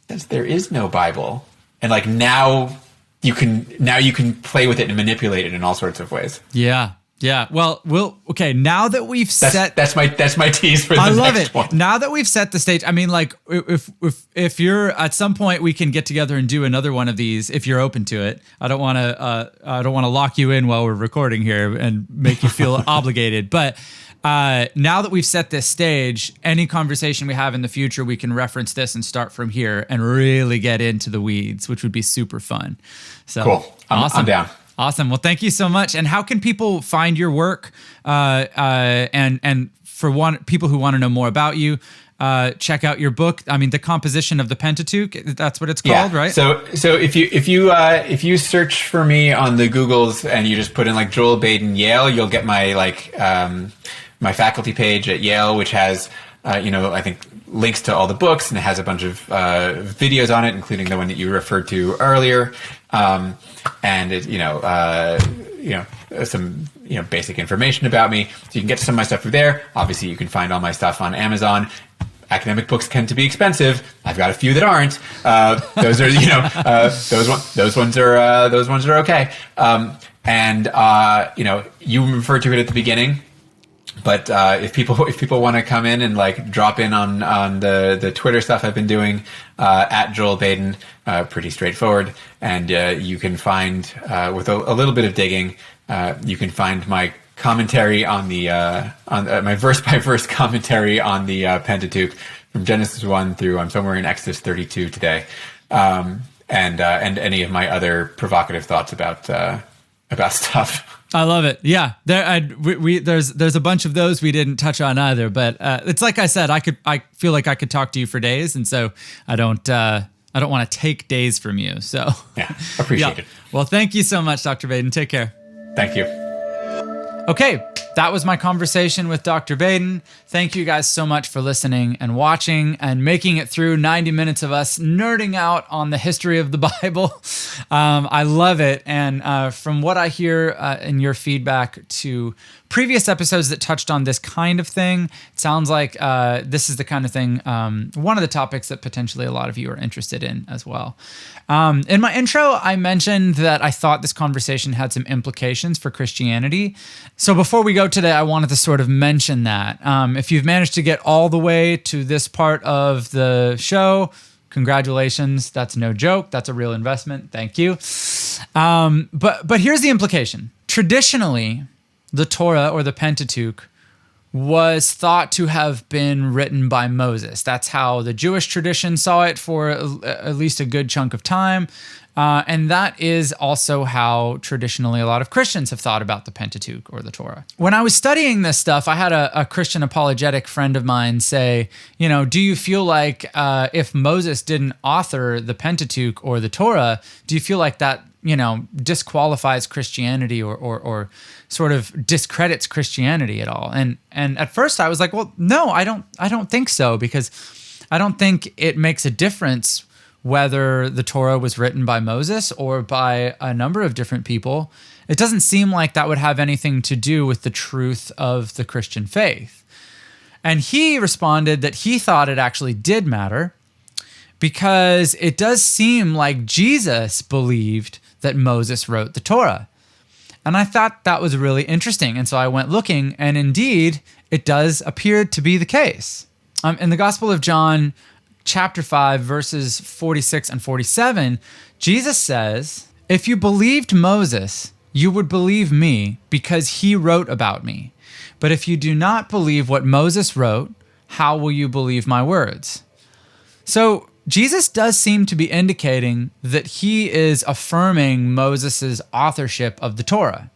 there is no Bible. And like, now you can play with it and manipulate it in all sorts of ways. Yeah. Yeah. Well, now that we've that's my tease for the next one. I love it. Now that we've set the stage, I mean, like, if you're at some point, we can get together and do another one of these if you're open to it. I don't want to lock you in while we're recording here and make you feel obligated. But now that we've set this stage, any conversation we have in the future, we can reference this and start from here and really get into the weeds, which would be super fun. So cool. Awesome. I'm down. Awesome. Well, thank you so much. And how can people find your work? And for people who want to know more about you, check out your book. I mean, The Composition of the Pentateuch. That's what it's called, right? So if you search for me on the Googles and you just put in like Joel Baden Yale, you'll get my my faculty page at Yale, which has I think links to all the books, and it has a bunch of videos on it, including the one that you referred to earlier. And it, some basic information about me, so you can get some of my stuff through there. Obviously, you can find all my stuff on Amazon. Academic books tend to be expensive. I've got a few that aren't. Those are those ones are okay. You referred to it at the beginning. But if people want to come in and like drop in on the Twitter stuff I've been doing, at Joel Baden, pretty straightforward, and you can find with a little bit of digging, you can find my commentary on the my verse by verse commentary on the Pentateuch from Genesis 1 through I'm somewhere in Exodus 32 today, and any of my other provocative thoughts about stuff. I love it. Yeah, there's a bunch of those we didn't touch on either, but it's like I said, I feel like I could talk to you for days, and so I don't want to take days from you. So yeah, appreciate it. Well, thank you so much, Dr. Baden. Take care. Thank you. Okay, that was my conversation with Dr. Baden. Thank you guys so much for listening and watching and making it through 90 minutes of us nerding out on the history of the Bible. I love it. And from what I hear in your feedback to previous episodes that touched on this kind of thing, it sounds like this is the kind of thing, one of the topics that potentially a lot of you are interested in as well. In my intro, I mentioned that I thought this conversation had some implications for Christianity. So before we go today, I wanted to sort of mention that. If you've managed to get all the way to this part of the show, congratulations. That's no joke. That's a real investment. Thank you. But here's the implication. Traditionally, the Torah or the Pentateuch was thought to have been written by Moses. That's how the Jewish tradition saw it for at least a good chunk of time. And that is also how traditionally a lot of Christians have thought about the Pentateuch or the Torah. When I was studying this stuff, I had a Christian apologetic friend of mine say, do you feel like if Moses didn't author the Pentateuch or the Torah, do you feel like that, disqualifies Christianity or sort of discredits Christianity at all? And at first I was like, well, no, I don't think so, because I don't think it makes a difference whether the Torah was written by Moses or by a number of different people. It doesn't seem like that would have anything to do with the truth of the Christian faith. And he responded that he thought it actually did matter, because it does seem like Jesus believed that Moses wrote the Torah. And I thought that was really interesting. And so I went looking, and indeed, it does appear to be the case. In the Gospel of John, chapter 5, verses 46 and 47, Jesus says, "If you believed Moses, you would believe me, because he wrote about me. But if you do not believe what Moses wrote, how will you believe my words?" So Jesus does seem to be indicating that he is affirming Moses' authorship of the Torah.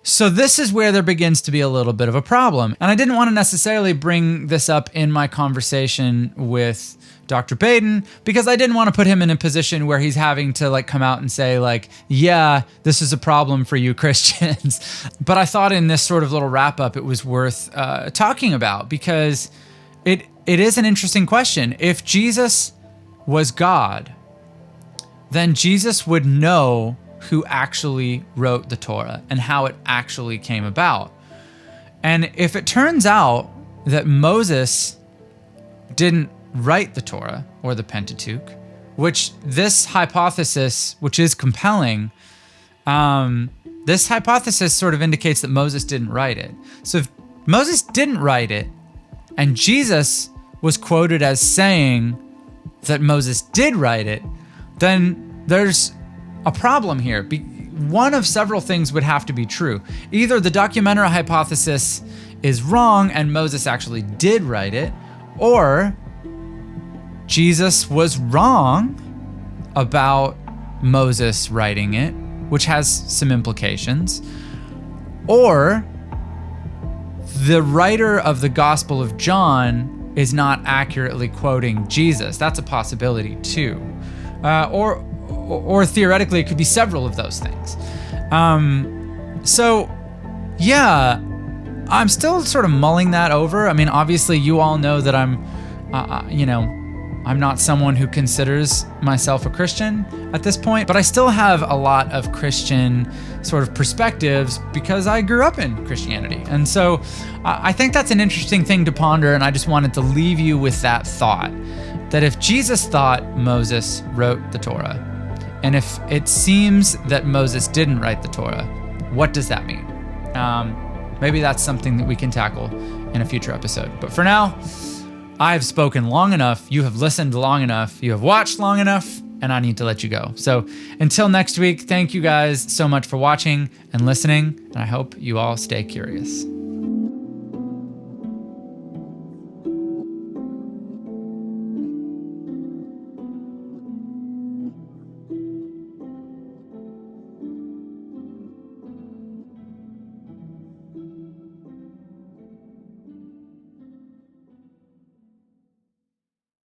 So this is where there begins to be a little bit of a problem. And I didn't want to necessarily bring this up in my conversation with Dr. Baden, because I didn't want to put him in a position where he's having to come out and say yeah, this is a problem for you Christians. But I thought in this sort of little wrap up, it was worth talking about, because it is an interesting question. If Jesus was God, then Jesus would know who actually wrote the Torah and how it actually came about. And if it turns out that Moses didn't write the Torah or the Pentateuch, which this hypothesis, which is compelling, this hypothesis sort of indicates that Moses didn't write it. So if Moses didn't write it, and Jesus was quoted as saying that Moses did write it, then there's a problem here. One of several things would have to be true. Either the documenta hypothesis is wrong and Moses actually did write it, or Jesus was wrong about Moses writing it, which has some implications, or the writer of the Gospel of John is not accurately quoting Jesus. That's a possibility too. Or theoretically, it could be several of those things. So yeah, I'm still sort of mulling that over. I mean, obviously you all know that I'm not someone who considers myself a Christian at this point, but I still have a lot of Christian sort of perspectives because I grew up in Christianity. And so I think that's an interesting thing to ponder, and I just wanted to leave you with that thought, that if Jesus thought Moses wrote the Torah, and if it seems that Moses didn't write the Torah, what does that mean? maybe that's something that we can tackle in a future episode. But for now, I've spoken long enough. You have listened long enough. You have watched long enough, and I need to let you go. So until next week, thank you guys so much for watching and listening, and I hope you all stay curious.